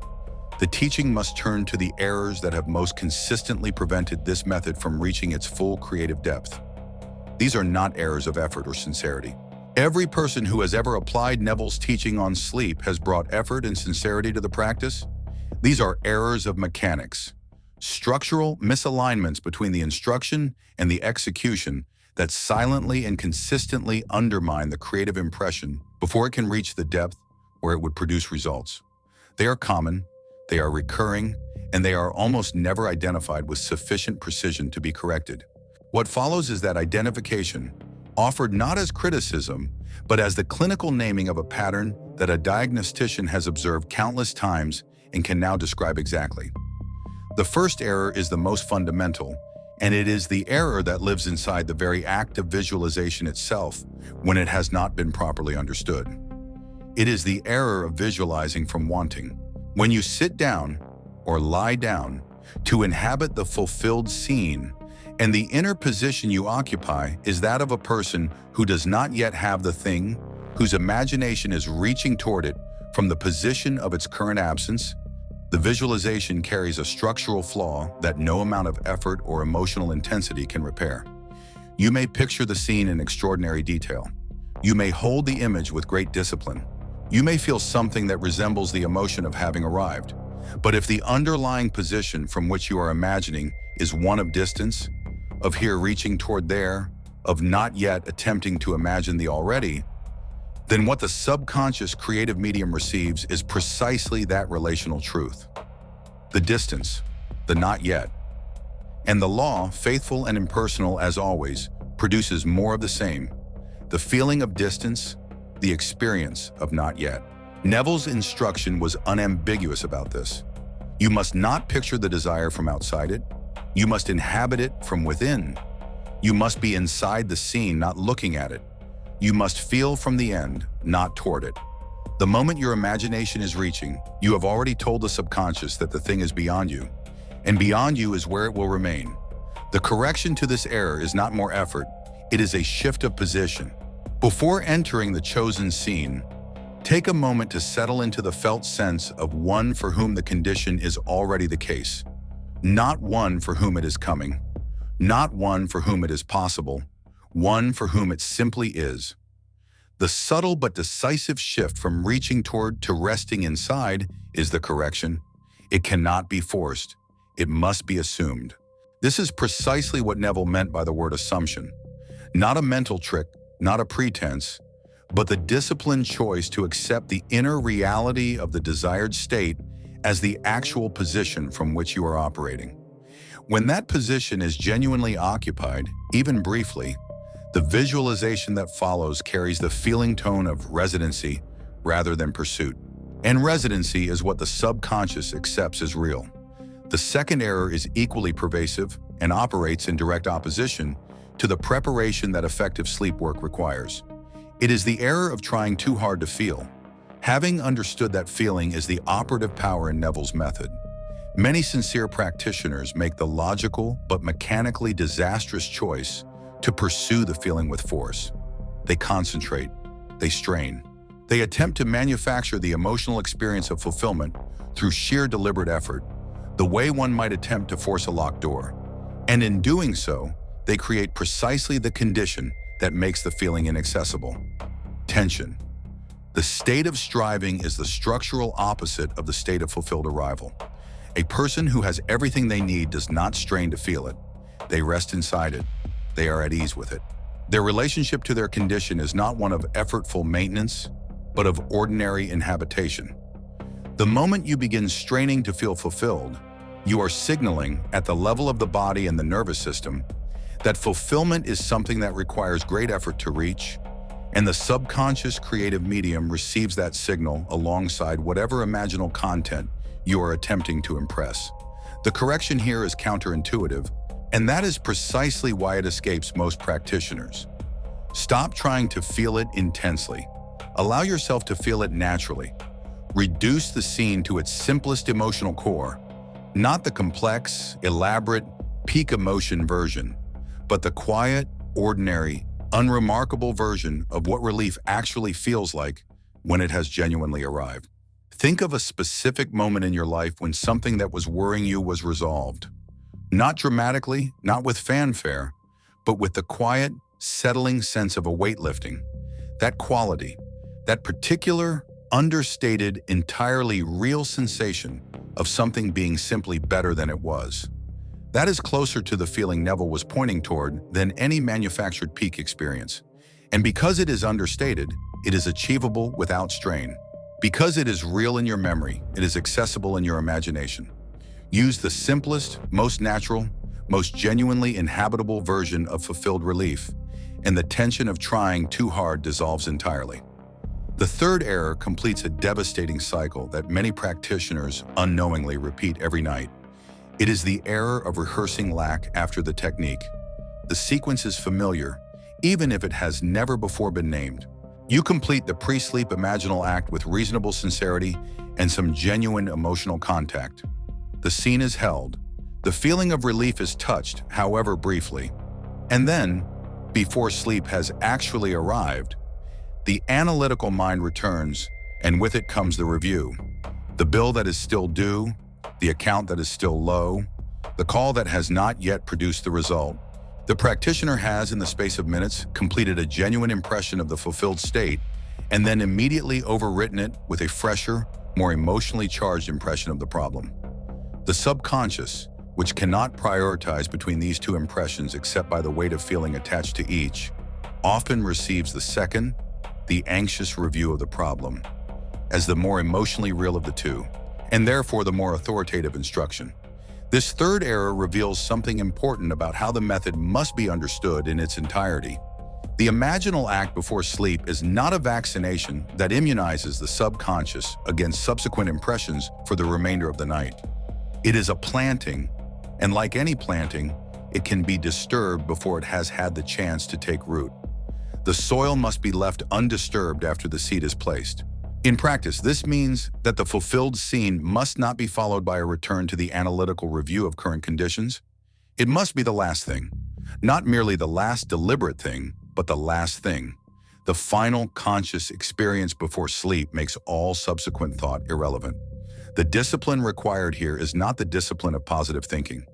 the teaching must turn to the errors that have most consistently prevented this method from reaching its full creative depth. These are not errors of effort or sincerity. Every person who has ever applied Neville's teaching on sleep has brought effort and sincerity to the practice. These are errors of mechanics, structural misalignments between the instruction and the execution that silently and consistently undermine the creative impression before it can reach the depth where it would produce results. They are common, they are recurring, and they are almost never identified with sufficient precision to be corrected. What follows is that identification, offered not as criticism, but as the clinical naming of a pattern that a diagnostician has observed countless times and can now describe exactly. The first error is the most fundamental, and it is the error that lives inside the very act of visualization itself when it has not been properly understood. It is the error of visualizing from wanting. When you sit down or lie down to inhabit the fulfilled scene, and the inner position you occupy is that of a person who does not yet have the thing, whose imagination is reaching toward it from the position of its current absence, the visualization carries a structural flaw that no amount of effort or emotional intensity can repair. You may picture the scene in extraordinary detail. You may hold the image with great discipline. You may feel something that resembles the emotion of having arrived. But if the underlying position from which you are imagining is one of distance, of here reaching toward there, of not yet attempting to imagine the already, then what the subconscious creative medium receives is precisely that relational truth. The distance, the not yet. And the law, faithful and impersonal as always, produces more of the same, the feeling of distance, the experience of not yet. Neville's instruction was unambiguous about this. You must not picture the desire from outside it. You must inhabit it from within. You must be inside the scene, not looking at it. You must feel from the end, not toward it. The moment your imagination is reaching, you have already told the subconscious that the thing is beyond you, and beyond you is where it will remain. The correction to this error is not more effort, it is a shift of position. Before entering the chosen scene, Take a moment to settle into the felt sense of one for whom the condition is already the case, not one for whom it is coming, not one for whom it is possible, one for whom it simply is. The subtle but decisive shift from reaching toward to resting inside is the correction. It cannot be forced. It must be assumed. This is precisely what Neville meant by the word assumption. Not a mental trick, not a pretense, but the disciplined choice to accept the inner reality of the desired state as the actual position from which you are operating. When that position is genuinely occupied, even briefly, the visualization that follows carries the feeling tone of residency rather than pursuit. And residency is what the subconscious accepts as real. The second error is equally pervasive and operates in direct opposition to the preparation that effective sleep work requires. It is the error of trying too hard to feel. Having understood that feeling is the operative power in Neville's method. Many sincere practitioners make the logical but mechanically disastrous choice to pursue the feeling with force. They concentrate, they strain. They attempt to manufacture the emotional experience of fulfillment through sheer deliberate effort, the way one might attempt to force a locked door. And in doing so, they create precisely the condition that makes the feeling inaccessible. Tension. The state of striving is the structural opposite of the state of fulfilled arrival. A person who has everything they need does not strain to feel it. They rest inside it. They are at ease with it. Their relationship to their condition is not one of effortful maintenance, but of ordinary inhabitation. The moment you begin straining to feel fulfilled, you are signaling at the level of the body and the nervous system that fulfillment is something that requires great effort to reach, and the subconscious creative medium receives that signal alongside whatever imaginal content you are attempting to impress. The correction here is counterintuitive, and that is precisely why it escapes most practitioners. Stop trying to feel it intensely. Allow yourself to feel it naturally. Reduce the scene to its simplest emotional core, not the complex, elaborate, peak emotion version, but the quiet, ordinary, unremarkable version of what relief actually feels like when it has genuinely arrived. Think of a specific moment in your life when something that was worrying you was resolved. Not dramatically, not with fanfare, but with the quiet, settling sense of a weight lifting. That quality, that particular, understated, entirely real sensation of something being simply better than it was. That is closer to the feeling Neville was pointing toward than any manufactured peak experience. And because it is understated, it is achievable without strain. Because it is real in your memory, it is accessible in your imagination. Use the simplest, most natural, most genuinely inhabitable version of fulfilled relief, and the tension of trying too hard dissolves entirely. The third error completes a devastating cycle that many practitioners unknowingly repeat every night. It is the error of rehearsing lack after the technique. The sequence is familiar, even if it has never before been named. You complete the pre-sleep imaginal act with reasonable sincerity and some genuine emotional contact. The scene is held. The feeling of relief is touched, however briefly. And then, before sleep has actually arrived, the analytical mind returns, and with it comes the review. The bill that is still due, the account that is still low, the call that has not yet produced the result. The practitioner has, in the space of minutes, completed a genuine impression of the fulfilled state, and then immediately overwritten it with a fresher, more emotionally charged impression of the problem. The subconscious, which cannot prioritize between these two impressions except by the weight of feeling attached to each, often receives the second, the anxious review of the problem, as the more emotionally real of the two, and therefore the more authoritative instruction. This third error reveals something important about how the method must be understood in its entirety. The imaginal act before sleep is not a vaccination that immunizes the subconscious against subsequent impressions for the remainder of the night. It is a planting, and like any planting, it can be disturbed before it has had the chance to take root. The soil must be left undisturbed after the seed is placed. In practice, this means that the fulfilled scene must not be followed by a return to the analytical review of current conditions. It must be the last thing, not merely the last deliberate thing, but the last thing. The final conscious experience before sleep makes all subsequent thought irrelevant. The discipline required here is not the discipline of positive thinking.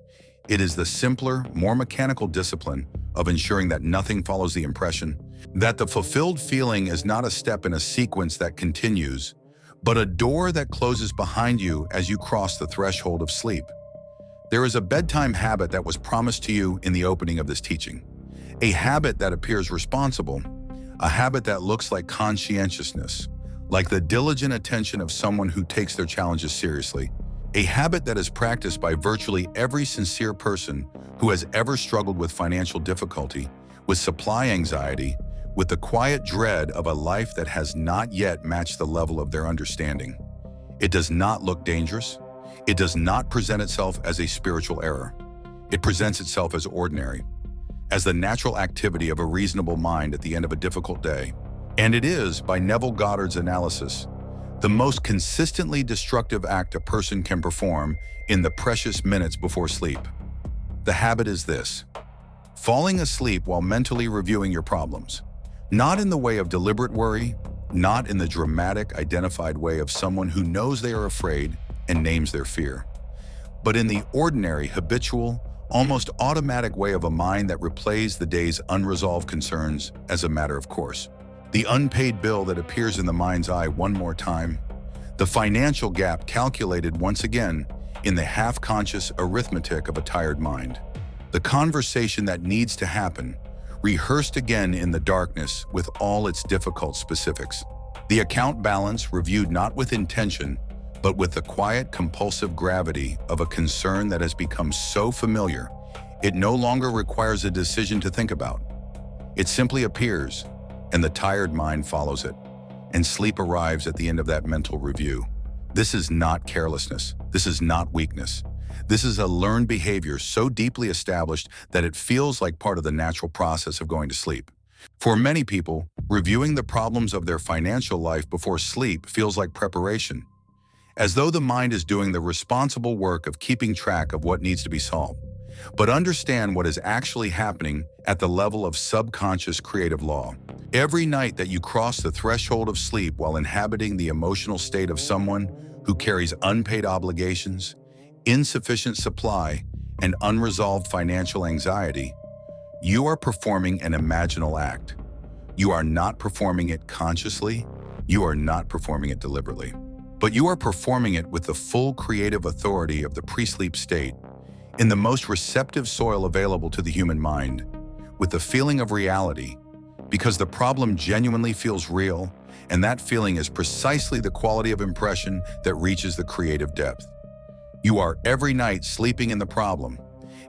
It is the simpler, more mechanical discipline of ensuring that nothing follows the impression, that the fulfilled feeling is not a step in a sequence that continues, but a door that closes behind you as you cross the threshold of sleep. There is a bedtime habit that was promised to you in the opening of this teaching. A habit that appears responsible, a habit that looks like conscientiousness, like the diligent attention of someone who takes their challenges seriously, a habit that is practiced by virtually every sincere person who has ever struggled with financial difficulty, with supply anxiety, with the quiet dread of a life that has not yet matched the level of their understanding. It does not look dangerous. It does not present itself as a spiritual error. It presents itself as ordinary, as the natural activity of a reasonable mind at the end of a difficult day. And it is, by Neville Goddard's analysis, the most consistently destructive act a person can perform in the precious minutes before sleep. The habit is this: falling asleep while mentally reviewing your problems. Not in the way of deliberate worry, not in the dramatic, identified way of someone who knows they are afraid and names their fear, but in the ordinary, habitual, almost automatic way of a mind that replays the day's unresolved concerns as a matter of course. The unpaid bill that appears in the mind's eye one more time, the financial gap calculated once again in the half-conscious arithmetic of a tired mind, the conversation that needs to happen, rehearsed again in the darkness with all its difficult specifics, the account balance reviewed not with intention, but with the quiet, compulsive gravity of a concern that has become so familiar, it no longer requires a decision to think about. It simply appears, and the tired mind follows it, and sleep arrives at the end of that mental review. This is not carelessness. This is not weakness. This is a learned behavior so deeply established that it feels like part of the natural process of going to sleep. For many people, reviewing the problems of their financial life before sleep feels like preparation, as though the mind is doing the responsible work of keeping track of what needs to be solved. But understand what is actually happening at the level of subconscious creative law. Every night that you cross the threshold of sleep while inhabiting the emotional state of someone who carries unpaid obligations, insufficient supply, and unresolved financial anxiety, you are performing an imaginal act. You are not performing it consciously. You are not performing it deliberately. But you are performing it with the full creative authority of the pre-sleep state, in the most receptive soil available to the human mind, with the feeling of reality, because the problem genuinely feels real, and that feeling is precisely the quality of impression that reaches the creative depth. You are every night sleeping in the problem,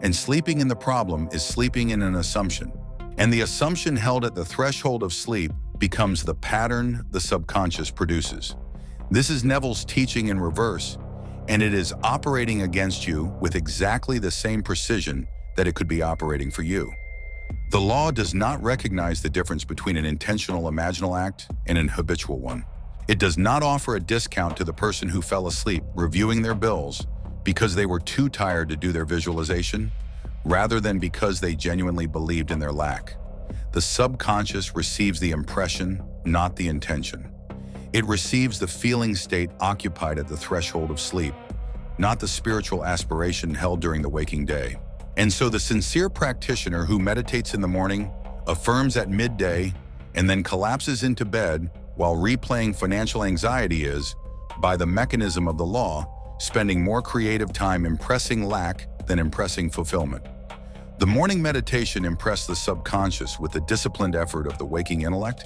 and sleeping in the problem is sleeping in an assumption. And the assumption held at the threshold of sleep becomes the pattern the subconscious produces. This is Neville's teaching in reverse, and it is operating against you with exactly the same precision that it could be operating for you. The law does not recognize the difference between an intentional imaginal act and an habitual one. It does not offer a discount to the person who fell asleep reviewing their bills because they were too tired to do their visualization, rather than because they genuinely believed in their lack. The subconscious receives the impression, not the intention. It receives the feeling state occupied at the threshold of sleep, not the spiritual aspiration held during the waking day. And so the sincere practitioner who meditates in the morning, affirms at midday, and then collapses into bed while replaying financial anxiety is, by the mechanism of the law, spending more creative time impressing lack than impressing fulfillment. The morning meditation impressed the subconscious with the disciplined effort of the waking intellect,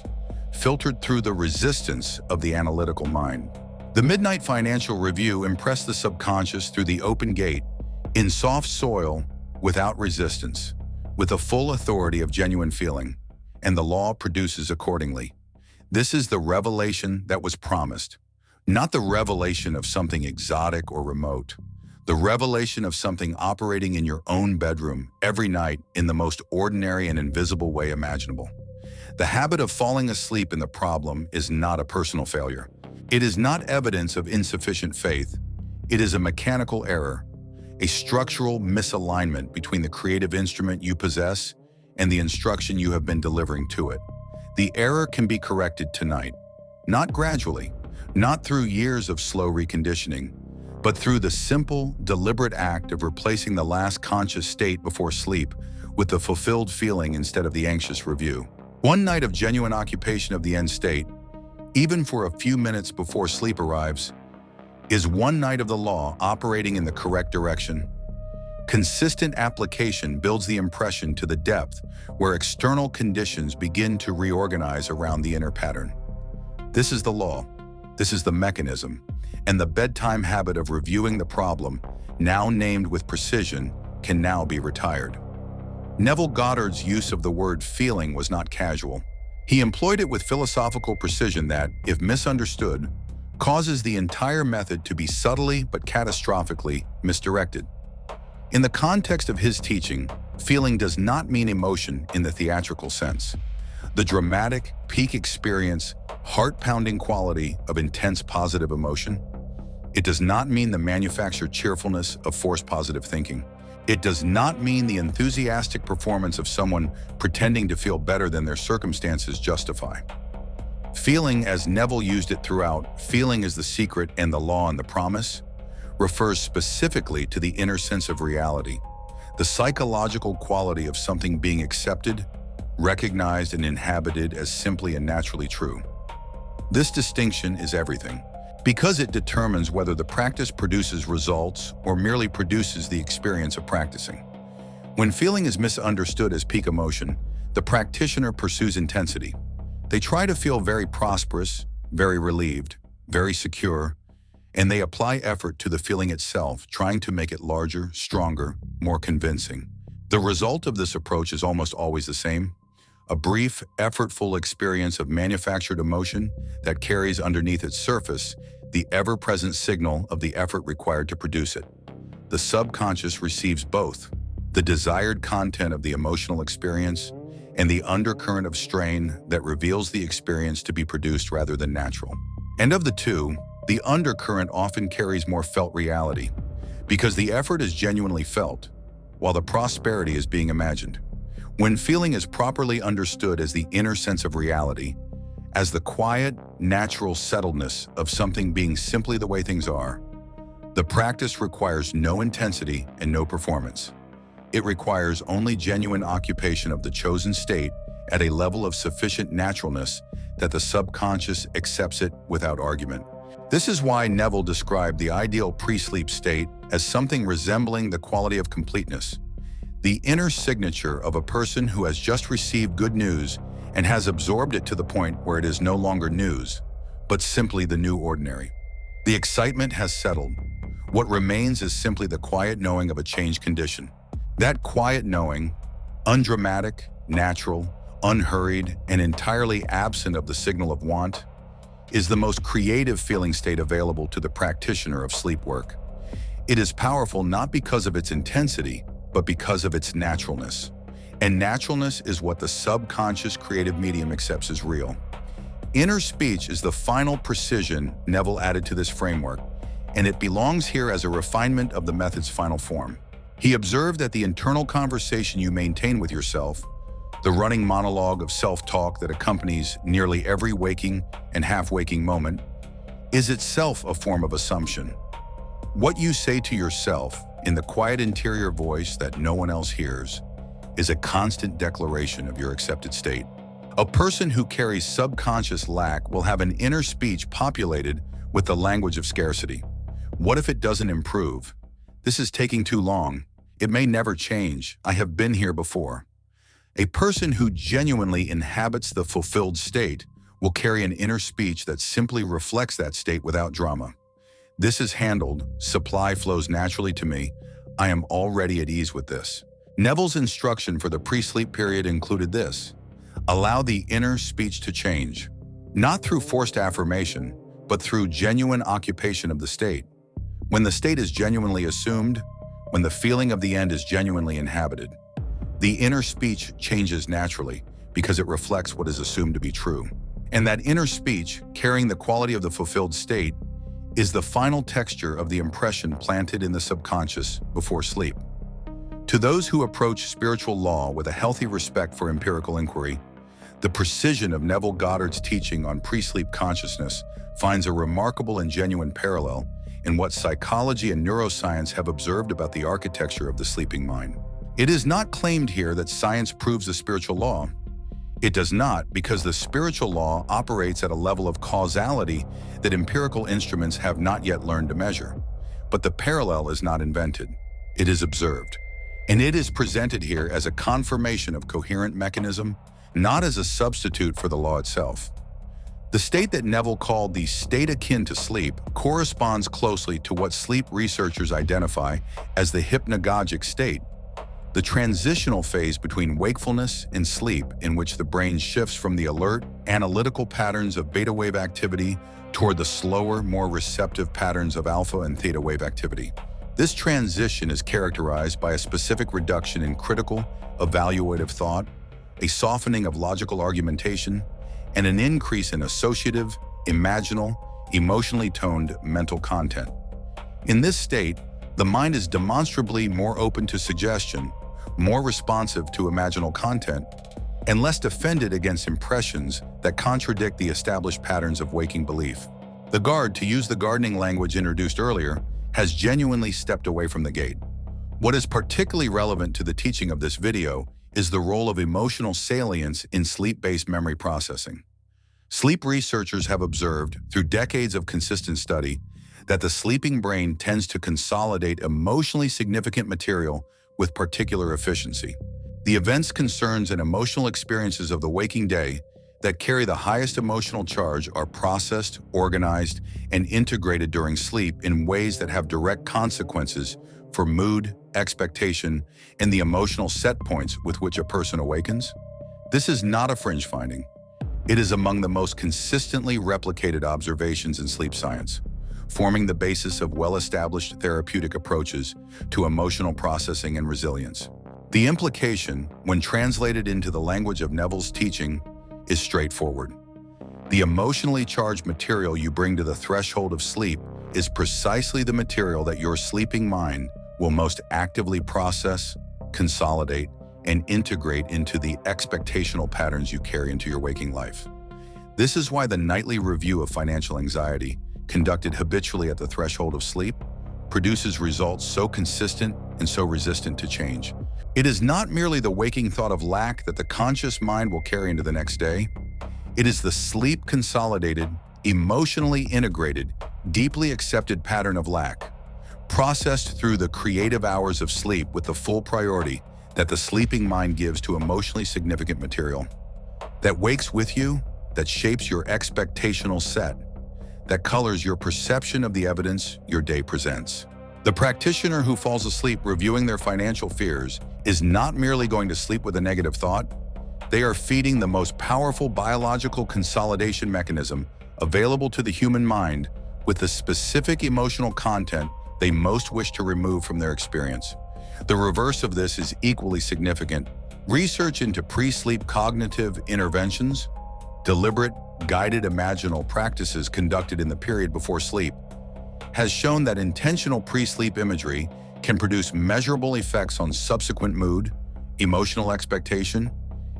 filtered through the resistance of the analytical mind. The midnight financial review impressed the subconscious through the open gate, in soft soil, without resistance, with the full authority of genuine feeling, and the law produces accordingly. This is the revelation that was promised, not the revelation of something exotic or remote, the revelation of something operating in your own bedroom every night in the most ordinary and invisible way imaginable. The habit of falling asleep in the problem is not a personal failure. It is not evidence of insufficient faith. It is a mechanical error, a structural misalignment between the creative instrument you possess and the instruction you have been delivering to it. The error can be corrected tonight, not gradually, not through years of slow reconditioning, but through the simple, deliberate act of replacing the last conscious state before sleep with the fulfilled feeling instead of the anxious review. One night of genuine occupation of the end state, even for a few minutes before sleep arrives, is one night of the law operating in the correct direction. Consistent application builds the impression to the depth where external conditions begin to reorganize around the inner pattern. This is the law, this is the mechanism, and the bedtime habit of reviewing the problem, now named with precision, can now be retired. Neville Goddard's use of the word feeling was not casual. He employed it with philosophical precision that, if misunderstood, causes the entire method to be subtly but catastrophically misdirected. In the context of his teaching, feeling does not mean emotion in the theatrical sense. The dramatic, peak experience, heart-pounding quality of intense positive emotion. It does not mean the manufactured cheerfulness of forced positive thinking. It does not mean the enthusiastic performance of someone pretending to feel better than their circumstances justify. Feeling, as Neville used it throughout, feeling is the secret and the law and the promise, refers specifically to the inner sense of reality, the psychological quality of something being accepted, recognized, and inhabited as simply and naturally true. This distinction is everything, because it determines whether the practice produces results or merely produces the experience of practicing. When feeling is misunderstood as peak emotion, the practitioner pursues intensity. They try to feel very prosperous, very relieved, very secure, and they apply effort to the feeling itself, trying to make it larger, stronger, more convincing. The result of this approach is almost always the same: a brief, effortful experience of manufactured emotion that carries underneath its surface the ever-present signal of the effort required to produce it. The subconscious receives both the desired content of the emotional experience and the undercurrent of strain that reveals the experience to be produced rather than natural. And of the two, the undercurrent often carries more felt reality, because the effort is genuinely felt, while the prosperity is being imagined. When feeling is properly understood as the inner sense of reality, as the quiet, natural settledness of something being simply the way things are, the practice requires no intensity and no performance. It requires only genuine occupation of the chosen state at a level of sufficient naturalness that the subconscious accepts it without argument. This is why Neville described the ideal pre-sleep state as something resembling the quality of completeness, the inner signature of a person who has just received good news and has absorbed it to the point where it is no longer news, but simply the new ordinary. The excitement has settled. What remains is simply the quiet knowing of a changed condition. That quiet knowing, undramatic, natural, unhurried, and entirely absent of the signal of want, is the most creative feeling state available to the practitioner of sleep work. It is powerful not because of its intensity, but because of its naturalness. And naturalness is what the subconscious creative medium accepts as real. Inner speech is the final precision Neville added to this framework, and it belongs here as a refinement of the method's final form. He observed that the internal conversation you maintain with yourself, the running monologue of self-talk that accompanies nearly every waking and half-waking moment, is itself a form of assumption. What you say to yourself in the quiet interior voice that no one else hears is a constant declaration of your accepted state. A person who carries subconscious lack will have an inner speech populated with the language of scarcity. What if it doesn't improve? This is taking too long. It may never change. I have been here before. A person who genuinely inhabits the fulfilled state will carry an inner speech that simply reflects that state without drama. This is handled. Supply flows naturally to me. I am already at ease with this. Neville's instruction for the pre-sleep period included this: allow the inner speech to change, not through forced affirmation, but through genuine occupation of the state. When the state is genuinely assumed, when the feeling of the end is genuinely inhabited, the inner speech changes naturally because it reflects what is assumed to be true. And that inner speech, carrying the quality of the fulfilled state, is the final texture of the impression planted in the subconscious before sleep. To those who approach spiritual law with a healthy respect for empirical inquiry, The precision of Neville Goddard's teaching on pre-sleep consciousness finds a remarkable and genuine parallel in what psychology and neuroscience have observed about the architecture of the sleeping mind. It is not claimed here that science proves the spiritual law. It does not, because the spiritual law operates at a level of causality that empirical instruments have not yet learned to measure. But the parallel is not invented. It is observed. And it is presented here as a confirmation of coherent mechanism, not as a substitute for the law itself. The state that Neville called the state akin to sleep corresponds closely to what sleep researchers identify as the hypnagogic state, the transitional phase between wakefulness and sleep in which the brain shifts from the alert, analytical patterns of beta wave activity toward the slower, more receptive patterns of alpha and theta wave activity. This transition is characterized by a specific reduction in critical, evaluative thought, a softening of logical argumentation, and an increase in associative, imaginal, emotionally toned mental content. In this state, the mind is demonstrably more open to suggestion, more responsive to imaginal content, and less defended against impressions that contradict the established patterns of waking belief. The guard, to use the gardening language introduced earlier, has genuinely stepped away from the gate. What is particularly relevant to the teaching of this video is the role of emotional salience in sleep-based memory processing. Sleep researchers have observed, through decades of consistent study, that the sleeping brain tends to consolidate emotionally significant material with particular efficiency. The events, concerns, and emotional experiences of the waking day that carry the highest emotional charge are processed, organized, and integrated during sleep in ways that have direct consequences for mood, expectation, and the emotional set points with which a person awakens. This is not a fringe finding. It is among the most consistently replicated observations in sleep science, forming the basis of well-established therapeutic approaches to emotional processing and resilience. The implication, when translated into the language of Neville's teaching, is straightforward. The emotionally charged material you bring to the threshold of sleep is precisely the material that your sleeping mind will most actively process, consolidate, and integrate into the expectational patterns you carry into your waking life. This is why the nightly review of financial anxiety, conducted habitually at the threshold of sleep, produces results so consistent and so resistant to change. It is not merely the waking thought of lack that the conscious mind will carry into the next day. It is the sleep-consolidated, emotionally integrated, deeply accepted pattern of lack, processed through the creative hours of sleep with the full priority that the sleeping mind gives to emotionally significant material, that wakes with you, that shapes your expectational set, that colors your perception of the evidence your day presents. The practitioner who falls asleep reviewing their financial fears is not merely going to sleep with a negative thought. They are feeding the most powerful biological consolidation mechanism available to the human mind with the specific emotional content they most wish to remove from their experience. The reverse of this is equally significant. Research into pre-sleep cognitive interventions, deliberate, guided imaginal practices conducted in the period before sleep, has shown that intentional pre-sleep imagery can produce measurable effects on subsequent mood, emotional expectation,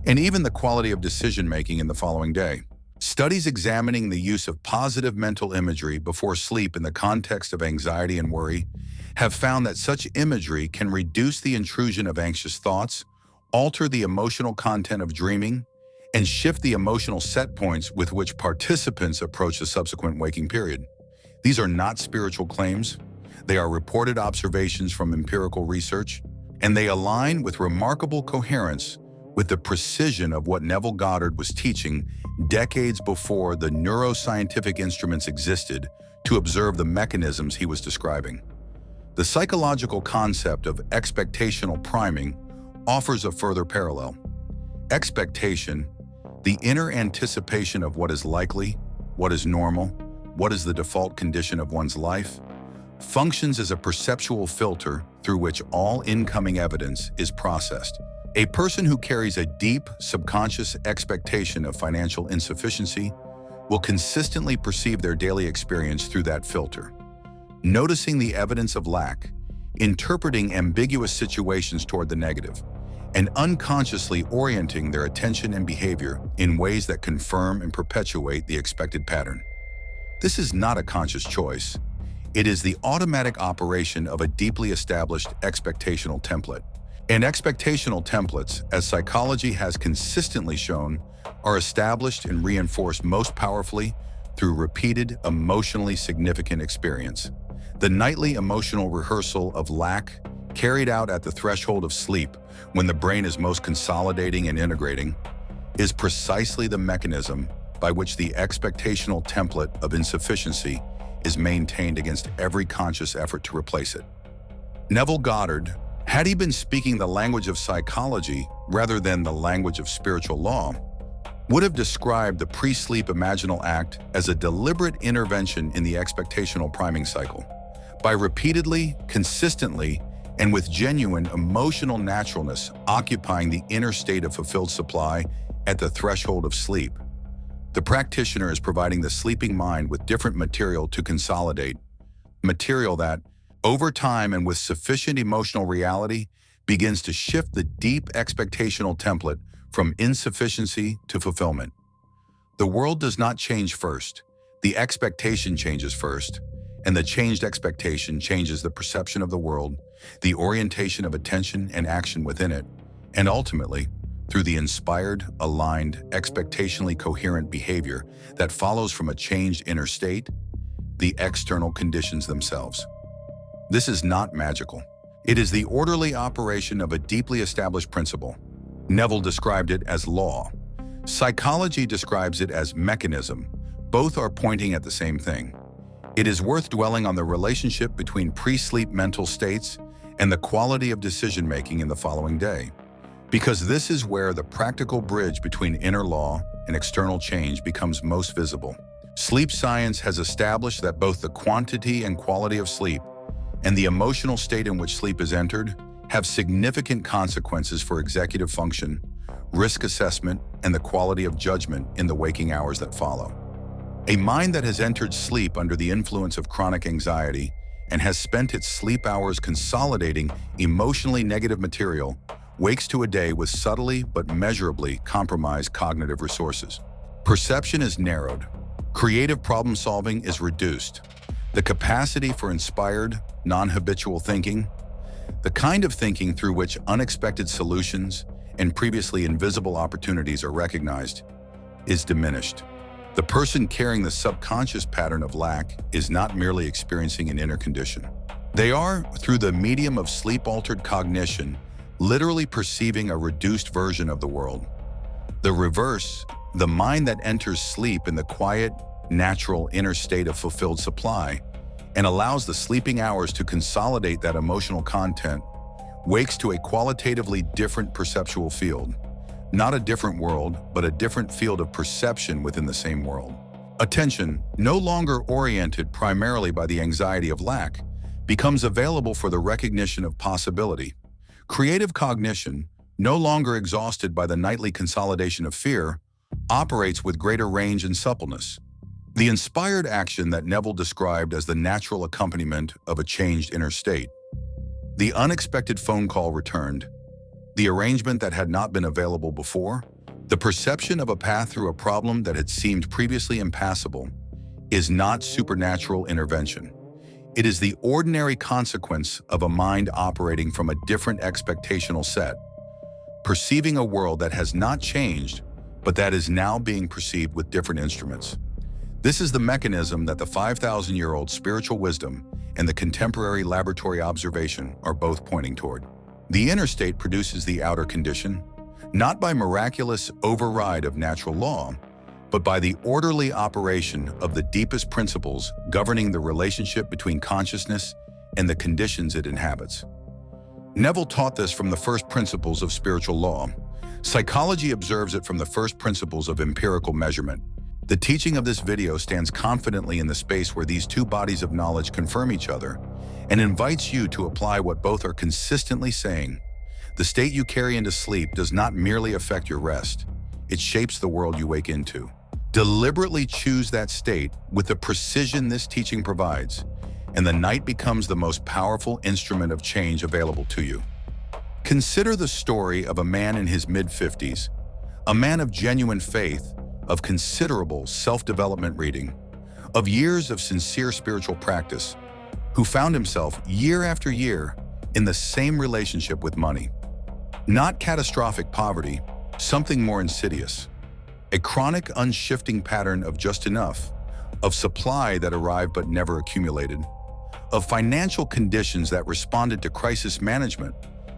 and even the quality of decision-making in the following day. Studies examining the use of positive mental imagery before sleep in the context of anxiety and worry have found that such imagery can reduce the intrusion of anxious thoughts, alter the emotional content of dreaming, and shift the emotional set points with which participants approach the subsequent waking period. These are not spiritual claims. They are reported observations from empirical research, and they align with remarkable coherence with the precision of what Neville Goddard was teaching decades before the neuroscientific instruments existed to observe the mechanisms he was describing. The psychological concept of expectational priming offers a further parallel. Expectation, the inner anticipation of what is likely, what is normal, what is the default condition of one's life, functions as a perceptual filter through which all incoming evidence is processed. A person who carries a deep, subconscious expectation of financial insufficiency will consistently perceive their daily experience through that filter, noticing the evidence of lack, interpreting ambiguous situations toward the negative, and unconsciously orienting their attention and behavior in ways that confirm and perpetuate the expected pattern. This is not a conscious choice. It is the automatic operation of a deeply established expectational template. And expectational templates, as psychology has consistently shown, are established and reinforced most powerfully through repeated, emotionally significant experience. The nightly emotional rehearsal of lack, carried out at the threshold of sleep when the brain is most consolidating and integrating, is precisely the mechanism by which the expectational template of insufficiency is maintained against every conscious effort to replace it. Neville Goddard, had he been speaking the language of psychology rather than the language of spiritual law, would have described the pre-sleep imaginal act as a deliberate intervention in the expectational priming cycle. By repeatedly, consistently, and with genuine emotional naturalness occupying the inner state of fulfilled supply at the threshold of sleep, the practitioner is providing the sleeping mind with different material to consolidate, material that, over time and with sufficient emotional reality, begins to shift the deep expectational template from insufficiency to fulfillment. The world does not change first. The expectation changes first, and the changed expectation changes the perception of the world, the orientation of attention and action within it, and ultimately, through the inspired, aligned, expectationally coherent behavior that follows from a changed inner state, the external conditions themselves. This is not magical. It is the orderly operation of a deeply established principle. Neville described it as law. Psychology describes it as mechanism. Both are pointing at the same thing. It is worth dwelling on the relationship between pre-sleep mental states and the quality of decision-making in the following day, because this is where the practical bridge between inner law and external change becomes most visible. Sleep science has established that both the quantity and quality of sleep and the emotional state in which sleep is entered have significant consequences for executive function, risk assessment, and the quality of judgment in the waking hours that follow. A mind that has entered sleep under the influence of chronic anxiety and has spent its sleep hours consolidating emotionally negative material wakes to a day with subtly but measurably compromised cognitive resources. Perception is narrowed. Creative problem solving is reduced. The capacity for inspired, non-habitual thinking, the kind of thinking through which unexpected solutions and previously invisible opportunities are recognized, is diminished. The person carrying the subconscious pattern of lack is not merely experiencing an inner condition. They are, through the medium of sleep-altered cognition, literally perceiving a reduced version of the world. The reverse, the mind that enters sleep in the quiet, natural inner state of fulfilled supply and allows the sleeping hours to consolidate that emotional content, wakes to a qualitatively different perceptual field. Not a different world, but a different field of perception within the same world. Attention, no longer oriented primarily by the anxiety of lack, becomes available for the recognition of possibility. Creative cognition, no longer exhausted by the nightly consolidation of fear, operates with greater range and suppleness. The inspired action that Neville described as the natural accompaniment of a changed inner state. The unexpected phone call returned. The arrangement that had not been available before. The perception of a path through a problem that had seemed previously impassable is not supernatural intervention. It is the ordinary consequence of a mind operating from a different expectational set, perceiving a world that has not changed, but that is now being perceived with different instruments. This is the mechanism that the 5,000-year-old spiritual wisdom and the contemporary laboratory observation are both pointing toward. The inner state produces the outer condition, not by miraculous override of natural law, but by the orderly operation of the deepest principles governing the relationship between consciousness and the conditions it inhabits. Neville taught this from the first principles of spiritual law. Psychology observes it from the first principles of empirical measurement. The teaching of this video stands confidently in the space where these two bodies of knowledge confirm each other and invites you to apply what both are consistently saying. The state you carry into sleep does not merely affect your rest. It shapes the world you wake into. Deliberately choose that state with the precision this teaching provides, and the night becomes the most powerful instrument of change available to you. Consider the story of a man in his mid-50s, a man of genuine faith, of considerable self-development reading, of years of sincere spiritual practice, who found himself year after year in the same relationship with money. Not catastrophic poverty, something more insidious. A chronic, unshifting pattern of just enough, of supply that arrived but never accumulated, of financial conditions that responded to crisis management,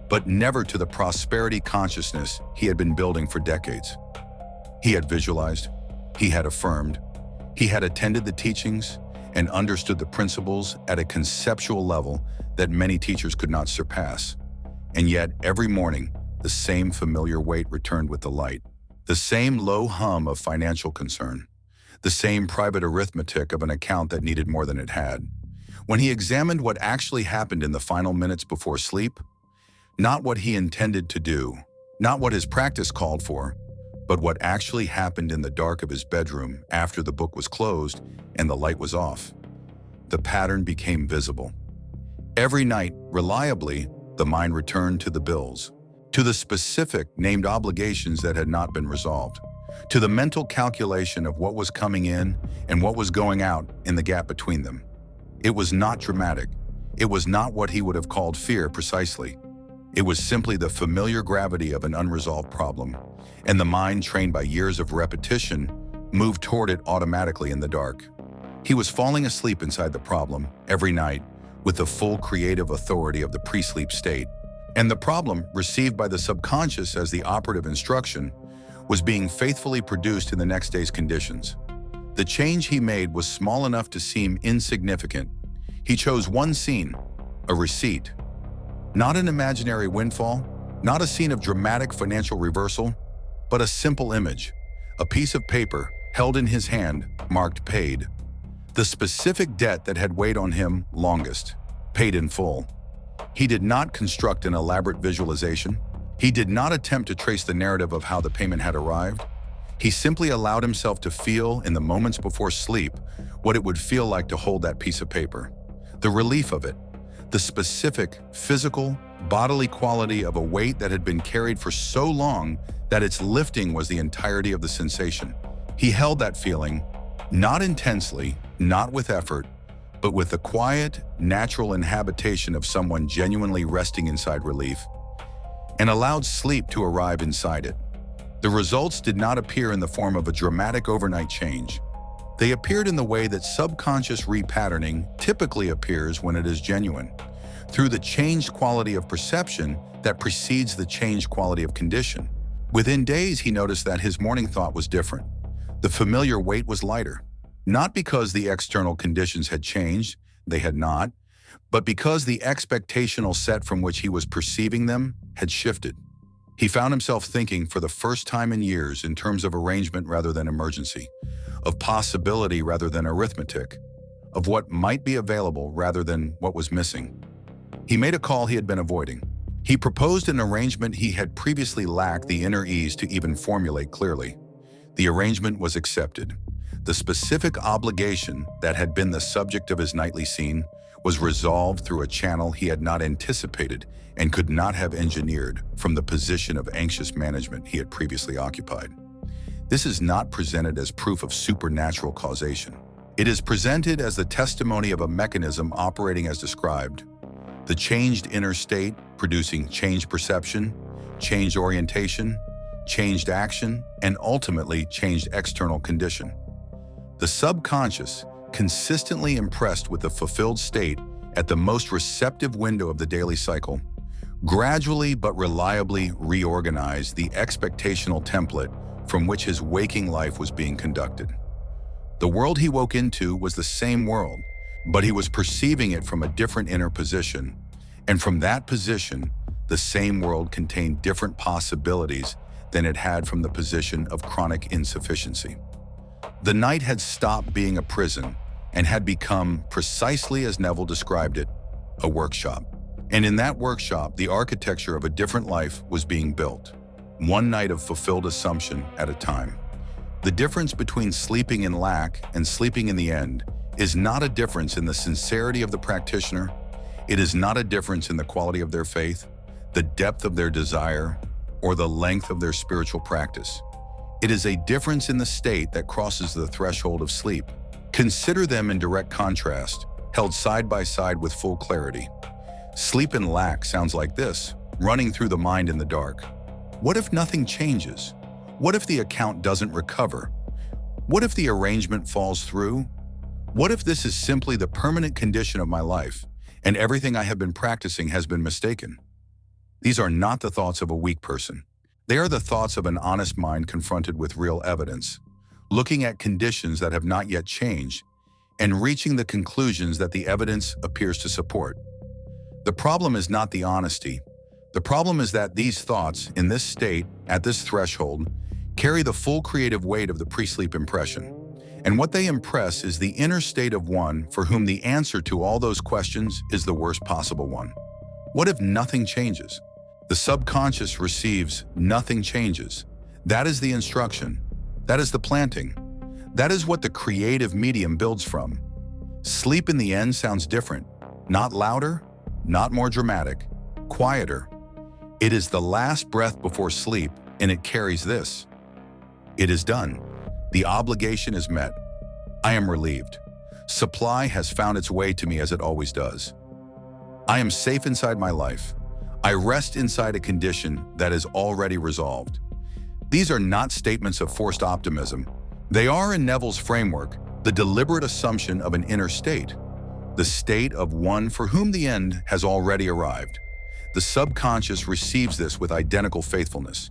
but never to the prosperity consciousness he had been building for decades. He had visualized, he had affirmed, he had attended the teachings and understood the principles at a conceptual level that many teachers could not surpass. And yet, every morning, the same familiar weight returned with the light, the same low hum of financial concern, the same private arithmetic of an account that needed more than it had. When he examined what actually happened in the final minutes before sleep, not what he intended to do, not what his practice called for, but what actually happened in the dark of his bedroom after the book was closed and the light was off, the pattern became visible. Every night, reliably, the mind returned to the bills, to the specific named obligations that had not been resolved, to the mental calculation of what was coming in and what was going out in the gap between them. It was not dramatic. It was not what he would have called fear precisely. It was simply the familiar gravity of an unresolved problem, and the mind, trained by years of repetition, moved toward it automatically in the dark. He was falling asleep inside the problem every night with the full creative authority of the pre-sleep state, and the problem, received by the subconscious as the operative instruction, was being faithfully produced in the next day's conditions. The change he made was small enough to seem insignificant. He chose one scene, a receipt. Not an imaginary windfall, not a scene of dramatic financial reversal, but a simple image, a piece of paper held in his hand, marked paid. The specific debt that had weighed on him longest, paid in full. He did not construct an elaborate visualization. He did not attempt to trace the narrative of how the payment had arrived. He simply allowed himself to feel in the moments before sleep what it would feel like to hold that piece of paper. The relief of it, the specific, physical, bodily quality of a weight that had been carried for so long that its lifting was the entirety of the sensation. He held that feeling, not intensely, not with effort, but with the quiet, natural inhabitation of someone genuinely resting inside relief, and allowed sleep to arrive inside it. The results did not appear in the form of a dramatic overnight change. They appeared in the way that subconscious repatterning typically appears when it is genuine, through the changed quality of perception that precedes the changed quality of condition. Within days, he noticed that his morning thought was different. The familiar weight was lighter, not because the external conditions had changed, they had not, but because the expectational set from which he was perceiving them had shifted. He found himself thinking for the first time in years in terms of arrangement rather than emergency, of possibility rather than arithmetic, of what might be available rather than what was missing. He made a call he had been avoiding. He proposed an arrangement he had previously lacked the inner ease to even formulate clearly. The arrangement was accepted. The specific obligation that had been the subject of his nightly scene was resolved through a channel he had not anticipated and could not have engineered from the position of anxious management he had previously occupied. This is not presented as proof of supernatural causation. It is presented as the testimony of a mechanism operating as described. The changed inner state producing changed perception, changed orientation, changed action, and ultimately changed external condition. The subconscious, consistently impressed with the fulfilled state at the most receptive window of the daily cycle, gradually but reliably reorganized the expectational template from which his waking life was being conducted. The world he woke into was the same world, but he was perceiving it from a different inner position, and from that position, the same world contained different possibilities than it had from the position of chronic insufficiency. The night had stopped being a prison and had become, precisely as Neville described it, a workshop. And in that workshop, the architecture of a different life was being built, one night of fulfilled assumption at a time. The difference between sleeping in lack and sleeping in the end is not a difference in the sincerity of the practitioner. It is not a difference in the quality of their faith. the depth of their desire, or the length of their spiritual practice. It is a difference in the state that crosses the threshold of sleep. Consider them in direct contrast, held side by side with full clarity. Sleep and lack sounds like this, running through the mind in the dark. What if nothing changes? What if the account doesn't recover? What if the arrangement falls through? What if this is simply the permanent condition of my life, and everything I have been practicing has been mistaken? These are not the thoughts of a weak person. They are the thoughts of an honest mind confronted with real evidence, looking at conditions that have not yet changed, and reaching the conclusions that the evidence appears to support. The problem is not the honesty. The problem is that these thoughts, in this state, at this threshold, carry the full creative weight of the pre-sleep impression. And what they impress is the inner state of one for whom the answer to all those questions is the worst possible one. What if nothing changes? The subconscious receives nothing changes. That is the instruction. That is the planting. That is what the creative medium builds from. Sleep in the end sounds different. Not louder, not more dramatic, quieter. It is the last breath before sleep, and it carries this. It is done. The obligation is met. I am relieved. Supply has found its way to me as it always does. I am safe inside my life. I rest inside a condition that is already resolved. These are not statements of forced optimism. They are, in Neville's framework, the deliberate assumption of an inner state, the state of one for whom the end has already arrived. The subconscious receives this with identical faithfulness.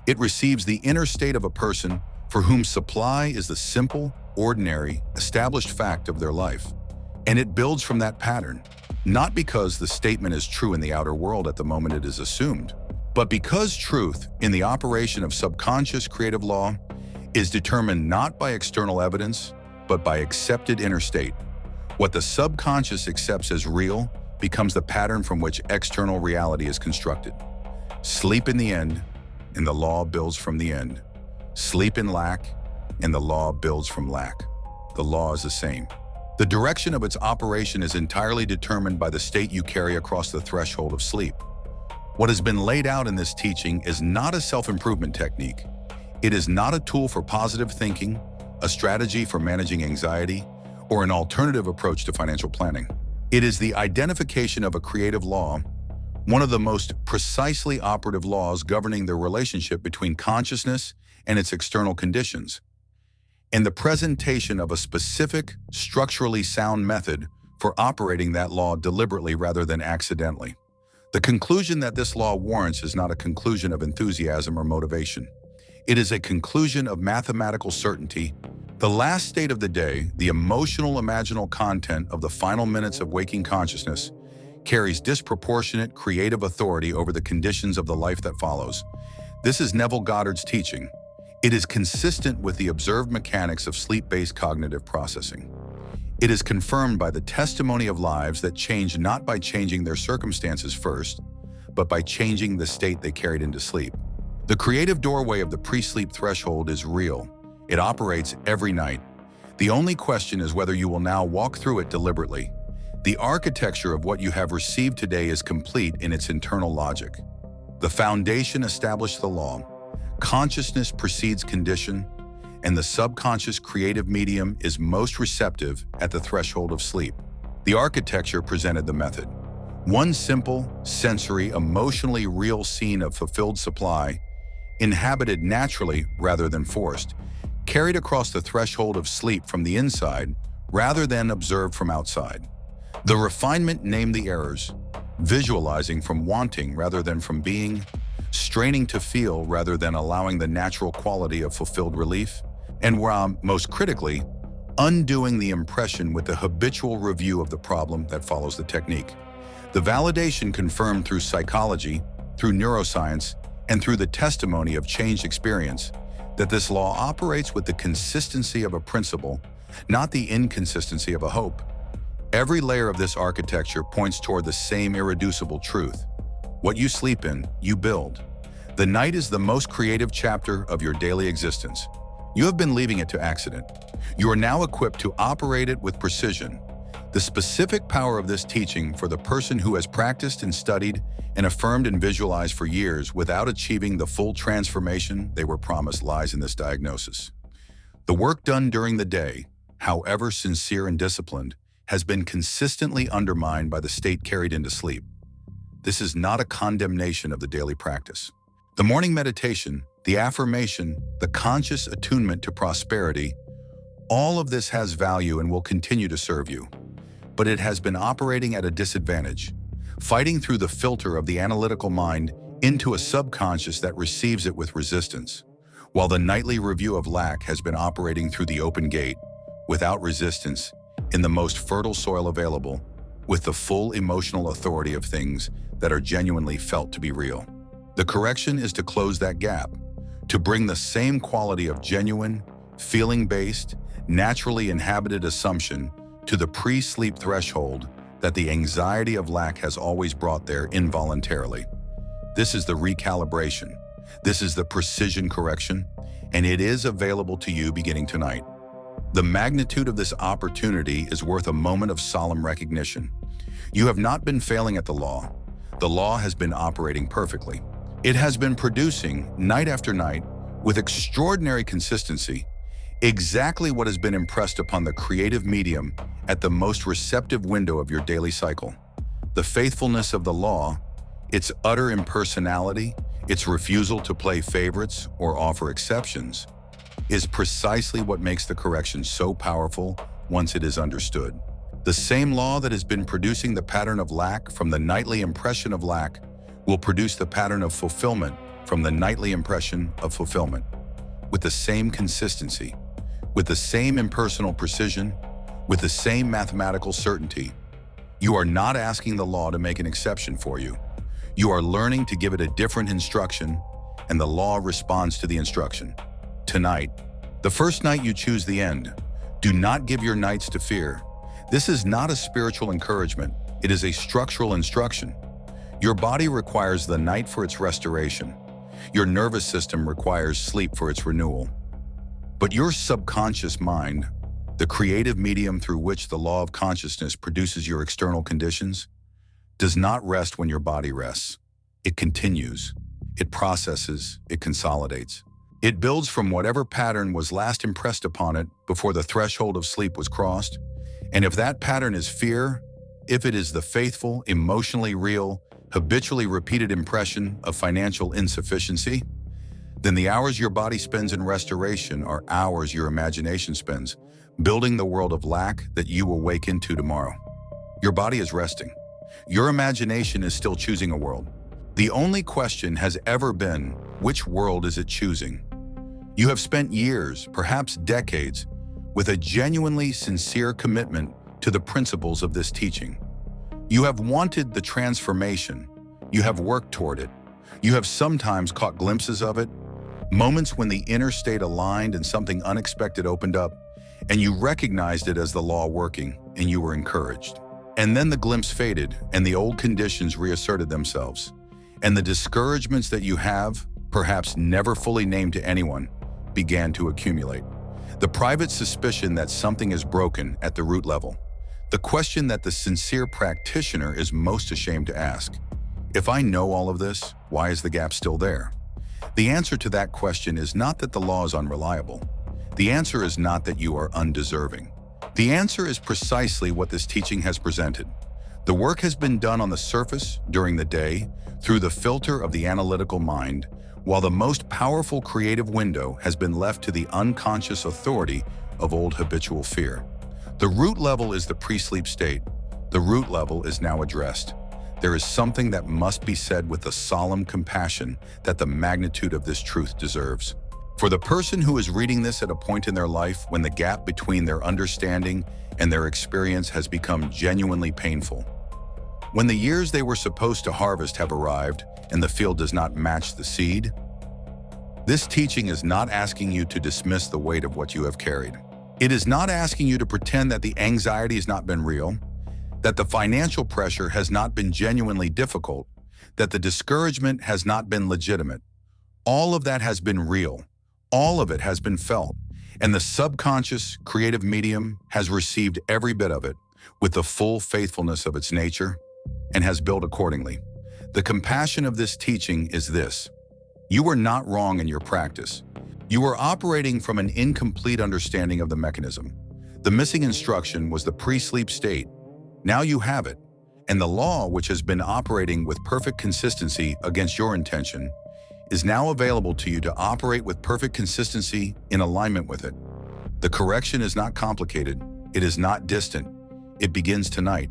It receives the inner state of a person for whom supply is the simple, ordinary, established fact of their life. And it builds from that pattern, not because the statement is true in the outer world at the moment it is assumed, but because truth in the operation of subconscious creative law is determined not by external evidence, but by accepted inner state. What the subconscious accepts as real becomes the pattern from which external reality is constructed. Sleep in the end, and the law builds from the end. Sleep in lack, and the law builds from lack. The law is the same. The direction of its operation is entirely determined by the state you carry across the threshold of sleep. What has been laid out in this teaching is not a self-improvement technique. It is not a tool for positive thinking, a strategy for managing anxiety, or an alternative approach to financial planning. It is the identification of a creative law, one of the most precisely operative laws governing the relationship between consciousness and its external conditions, and the presentation of a specific, structurally sound method for operating that law deliberately rather than accidentally. The conclusion that this law warrants is not a conclusion of enthusiasm or motivation. It is a conclusion of mathematical certainty. The last state of the day, the emotional imaginal content of the final minutes of waking consciousness, carries disproportionate creative authority over the conditions of the life that follows. This is Neville Goddard's teaching. It is consistent with the observed mechanics of sleep-based cognitive processing. It is confirmed by the testimony of lives that change not by changing their circumstances first, but by changing the state they carried into sleep. The creative doorway of the pre-sleep threshold is real. It operates every night. The only question is whether you will now walk through it deliberately. The architecture of what you have received today is complete in its internal logic. The foundation established the law. Consciousness precedes condition, and the subconscious creative medium is most receptive at the threshold of sleep. The architecture presented the method. One simple, sensory, emotionally real scene of fulfilled supply, inhabited naturally rather than forced, carried across the threshold of sleep from the inside rather than observed from outside. The refinement named the errors, visualizing from wanting rather than from being, straining to feel rather than allowing the natural quality of fulfilled relief, and most critically, undoing the impression with the habitual review of the problem that follows the technique. The validation confirmed through psychology, through neuroscience, and through the testimony of changed experience that this law operates with the consistency of a principle, not the inconsistency of a hope. Every layer of this architecture points toward the same irreducible truth. What you sleep in, you build. The night is the most creative chapter of your daily existence. You have been leaving it to accident. You are now equipped to operate it with precision. The specific power of this teaching for the person who has practiced and studied and affirmed and visualized for years without achieving the full transformation they were promised lies in this diagnosis. The work done during the day, however sincere and disciplined, has been consistently undermined by the state carried into sleep. This is not a condemnation of the daily practice. The morning meditation, the affirmation, the conscious attunement to prosperity, all of this has value and will continue to serve you. But it has been operating at a disadvantage, fighting through the filter of the analytical mind into a subconscious that receives it with resistance, while the nightly review of lack has been operating through the open gate, without resistance, in the most fertile soil available, with the full emotional authority of things that are genuinely felt to be real. The correction is to close that gap, to bring the same quality of genuine, feeling-based, naturally inhabited assumption to the pre-sleep threshold that the anxiety of lack has always brought there involuntarily. This is the recalibration. This is the precision correction, and it is available to you beginning tonight. The magnitude of this opportunity is worth a moment of solemn recognition. You have not been failing at the law. The law has been operating perfectly. It has been producing, night after night, with extraordinary consistency, exactly what has been impressed upon the creative medium at the most receptive window of your daily cycle. The faithfulness of the law, its utter impersonality, its refusal to play favorites or offer exceptions, is precisely what makes the correction so powerful once it is understood. The same law that has been producing the pattern of lack from the nightly impression of lack will produce the pattern of fulfillment from the nightly impression of fulfillment, with the same consistency, with the same impersonal precision, with the same mathematical certainty. You are not asking the law to make an exception for you. You are learning to give it a different instruction, and the law responds to the instruction. Tonight, the first night you choose the end, do not give your nights to fear. This is not a spiritual encouragement. It is a structural instruction. Your body requires the night for its restoration. Your nervous system requires sleep for its renewal. But your subconscious mind, the creative medium through which the law of consciousness produces your external conditions, does not rest when your body rests. It continues. It processes. It consolidates. It builds from whatever pattern was last impressed upon it before the threshold of sleep was crossed. And if that pattern is fear, if it is the faithful, emotionally real, habitually repeated impression of financial insufficiency, then the hours your body spends in restoration are hours your imagination spends, building the world of lack that you will wake into tomorrow. Your body is resting. Your imagination is still choosing a world. The only question has ever been, which world is it choosing? You have spent years, perhaps decades, with a genuinely sincere commitment to the principles of this teaching. You have wanted the transformation. You have worked toward it. You have sometimes caught glimpses of it, moments when the inner state aligned and something unexpected opened up, and you recognized it as the law working, and you were encouraged. And then the glimpse faded, and the old conditions reasserted themselves. And the discouragements that you have, perhaps never fully named to anyone, began to accumulate. The private suspicion that something is broken at the root level. The question that the sincere practitioner is most ashamed to ask. If I know all of this, why is the gap still there? The answer to that question is not that the law is unreliable. The answer is not that you are undeserving. The answer is precisely what this teaching has presented. The work has been done on the surface during the day through the filter of the analytical mind, while the most powerful creative window has been left to the unconscious authority of old habitual fear. The root level is the pre-sleep state. The root level is now addressed. There is something that must be said with the solemn compassion that the magnitude of this truth deserves. For the person who is reading this at a point in their life when the gap between their understanding and their experience has become genuinely painful, when the years they were supposed to harvest have arrived and the field does not match the seed, this teaching is not asking you to dismiss the weight of what you have carried. It is not asking you to pretend that the anxiety has not been real, that the financial pressure has not been genuinely difficult, that the discouragement has not been legitimate. All of that has been real. All of it has been felt, and the subconscious creative medium has received every bit of it, with the full faithfulness of its nature, and has built accordingly. The compassion of this teaching is this: you were not wrong in your practice. You were operating from an incomplete understanding of the mechanism. The missing instruction was the pre-sleep state. Now you have it, and the law, which has been operating with perfect consistency against your intention, is now available to you to operate with perfect consistency in alignment with it. The correction is not complicated. It is not distant. It begins tonight.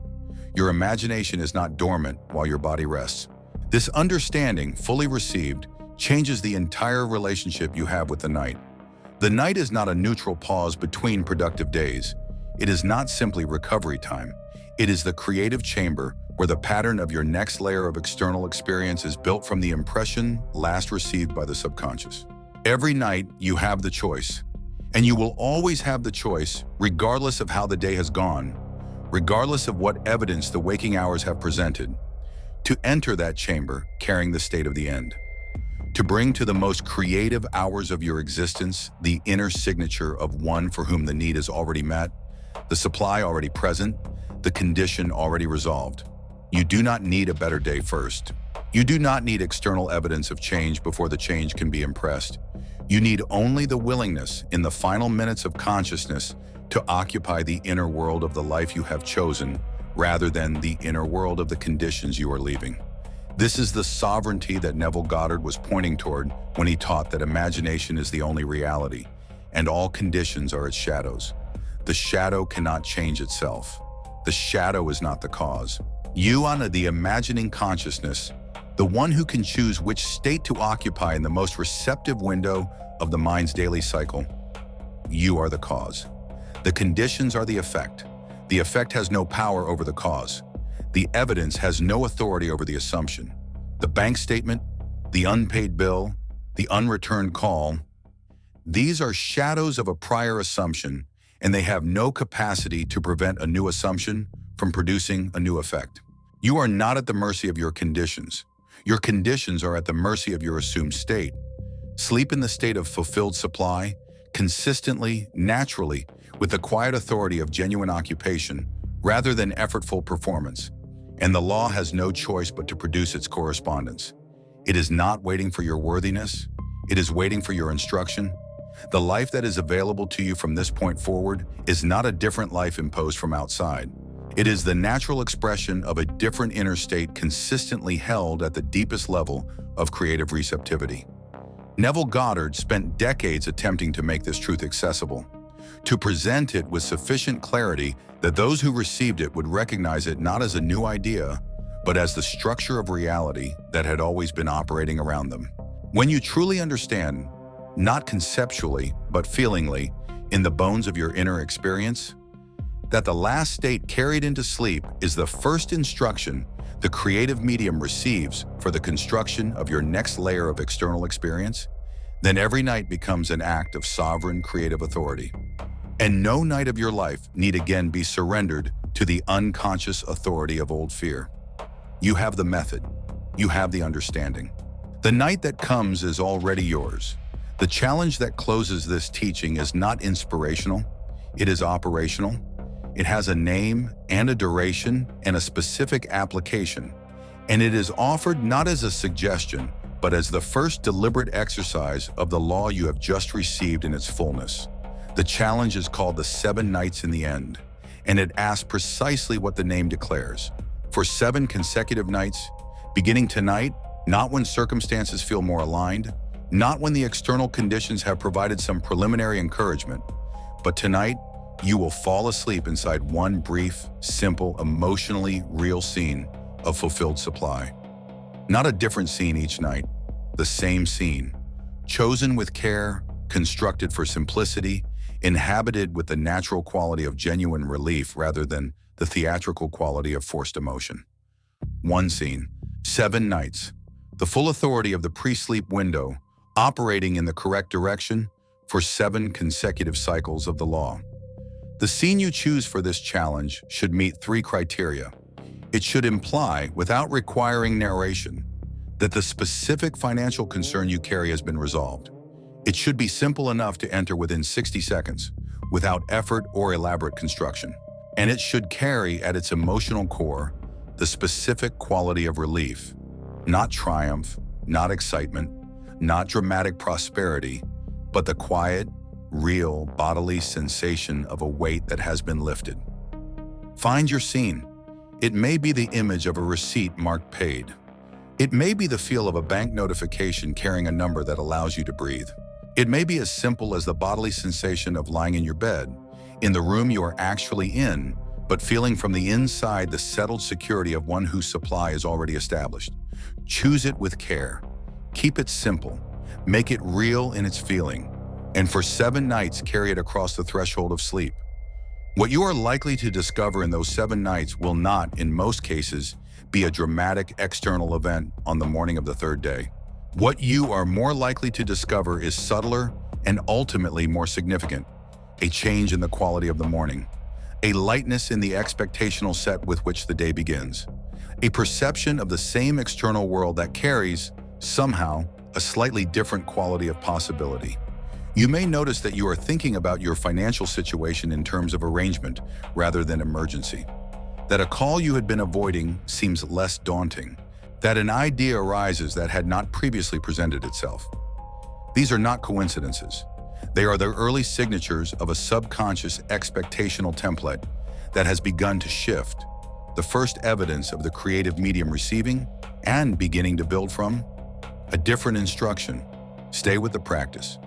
Your imagination is not dormant while your body rests. This understanding, fully received, changes the entire relationship you have with the night. The night is not a neutral pause between productive days. It is not simply recovery time. It is the creative chamber where the pattern of your next layer of external experience is built from the impression last received by the subconscious. Every night you have the choice, and you will always have the choice regardless of how the day has gone, regardless of what evidence the waking hours have presented, to enter that chamber carrying the state of the end. To bring to the most creative hours of your existence the inner signature of one for whom the need is already met, the supply already present, the condition already resolved. You do not need a better day first. You do not need external evidence of change before the change can be impressed. You need only the willingness in the final minutes of consciousness to occupy the inner world of the life you have chosen rather than the inner world of the conditions you are leaving. This is the sovereignty that Neville Goddard was pointing toward when he taught that imagination is the only reality, and all conditions are its shadows. The shadow cannot change itself. The shadow is not the cause. You are the imagining consciousness, the one who can choose which state to occupy in the most receptive window of the mind's daily cycle. You are the cause. The conditions are the effect. The effect has no power over the cause. The evidence has no authority over the assumption. The bank statement, the unpaid bill, the unreturned call, these are shadows of a prior assumption, and they have no capacity to prevent a new assumption from producing a new effect. You are not at the mercy of your conditions. Your conditions are at the mercy of your assumed state. Sleep in the state of fulfilled supply, consistently, naturally, with the quiet authority of genuine occupation, rather than effortful performance. And the law has no choice but to produce its correspondence. It is not waiting for your worthiness. It is waiting for your instruction. The life that is available to you from this point forward is not a different life imposed from outside. It is the natural expression of a different inner state consistently held at the deepest level of creative receptivity. Neville Goddard spent decades attempting to make this truth accessible, to present it with sufficient clarity that those who received it would recognize it not as a new idea, but as the structure of reality that had always been operating around them. When you truly understand, not conceptually, but feelingly, in the bones of your inner experience, that the last state carried into sleep is the first instruction the creative medium receives for the construction of your next layer of external experience, then every night becomes an act of sovereign creative authority. And no night of your life need again be surrendered to the unconscious authority of old fear. You have the method. You have the understanding. The night that comes is already yours. The challenge that closes this teaching is not inspirational. It is operational. It has a name and a duration and a specific application. And it is offered not as a suggestion, but as the first deliberate exercise of the law you have just received in its fullness. The challenge is called the 7 Nights in the End, and it asks precisely what the name declares. For 7 consecutive nights, beginning tonight, not when circumstances feel more aligned, not when the external conditions have provided some preliminary encouragement, but tonight, you will fall asleep inside one brief, simple, emotionally real scene of fulfilled supply. Not a different scene each night, the same scene, chosen with care, constructed for simplicity, inhabited with the natural quality of genuine relief rather than the theatrical quality of forced emotion. One scene, 7 nights, the full authority of the pre-sleep window, operating in the correct direction for 7 consecutive cycles of the law. The scene you choose for this challenge should meet 3 criteria. It should imply, without requiring narration, that the specific financial concern you carry has been resolved. It should be simple enough to enter within 60 seconds, without effort or elaborate construction. And it should carry at its emotional core the specific quality of relief, not triumph, not excitement, not dramatic prosperity, but the quiet, real bodily sensation of a weight that has been lifted. Find your scene. It may be the image of a receipt marked paid. It may be the feel of a bank notification carrying a number that allows you to breathe. It may be as simple as the bodily sensation of lying in your bed, in the room you are actually in, but feeling from the inside the settled security of one whose supply is already established. Choose it with care. Keep it simple. Make it real in its feeling. And for 7 nights, carry it across the threshold of sleep. What you are likely to discover in those 7 nights will not, in most cases, be a dramatic external event on the morning of the 3rd day. What you are more likely to discover is subtler and ultimately more significant. A change in the quality of the morning. A lightness in the expectational set with which the day begins. A perception of the same external world that carries, somehow, a slightly different quality of possibility. You may notice that you are thinking about your financial situation in terms of arrangement rather than emergency. That a call you had been avoiding seems less daunting. That an idea arises that had not previously presented itself. These are not coincidences. They are the early signatures of a subconscious expectational template that has begun to shift, the first evidence of the creative medium receiving and beginning to build from a different instruction. Stay with the practice.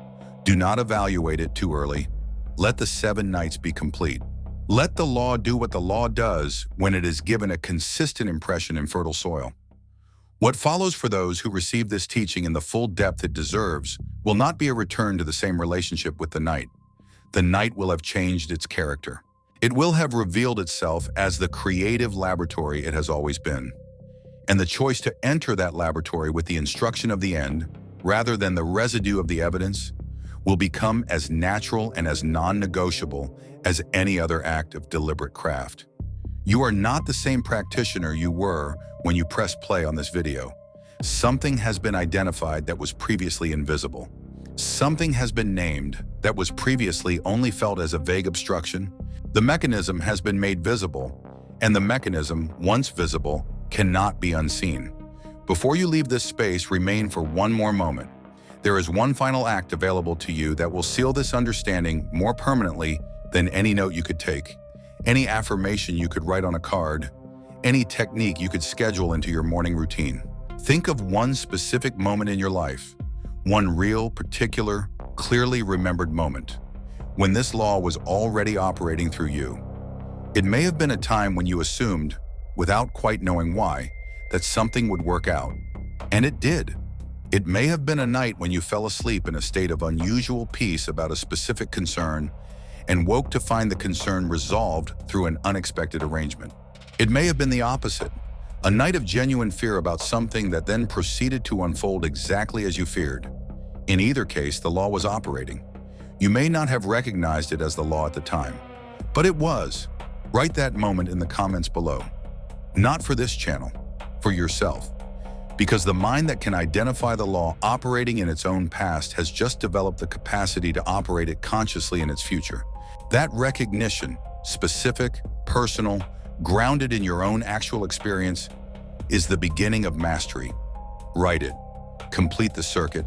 Do not evaluate it too early. Let the 7 nights be complete. Let the law do what the law does when it is given a consistent impression in fertile soil. What follows for those who receive this teaching in the full depth it deserves will not be a return to the same relationship with the night. The night will have changed its character. It will have revealed itself as the creative laboratory it has always been. And the choice to enter that laboratory with the instruction of the end, rather than the residue of the evidence, will become as natural and as non-negotiable as any other act of deliberate craft. You are not the same practitioner you were when you pressed play on this video. Something has been identified that was previously invisible. Something has been named that was previously only felt as a vague obstruction. The mechanism has been made visible, and the mechanism, once visible, cannot be unseen. Before you leave this space, remain for one more moment. There is one final act available to you that will seal this understanding more permanently than any note you could take, any affirmation you could write on a card, any technique you could schedule into your morning routine. Think of one specific moment in your life, one real, particular, clearly remembered moment, when this law was already operating through you. It may have been a time when you assumed, without quite knowing why, that something would work out. And it did. It may have been a night when you fell asleep in a state of unusual peace about a specific concern and woke to find the concern resolved through an unexpected arrangement. It may have been the opposite, a night of genuine fear about something that then proceeded to unfold exactly as you feared. In either case, the law was operating. You may not have recognized it as the law at the time, but it was. Write that moment in the comments below. Not for this channel, for yourself. Because the mind that can identify the law operating in its own past has just developed the capacity to operate it consciously in its future. That recognition, specific, personal, grounded in your own actual experience, is the beginning of mastery. Write it, complete the circuit,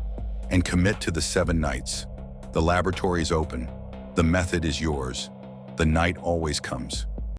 and commit to the 7 nights. The laboratory is open. The method is yours. The night always comes.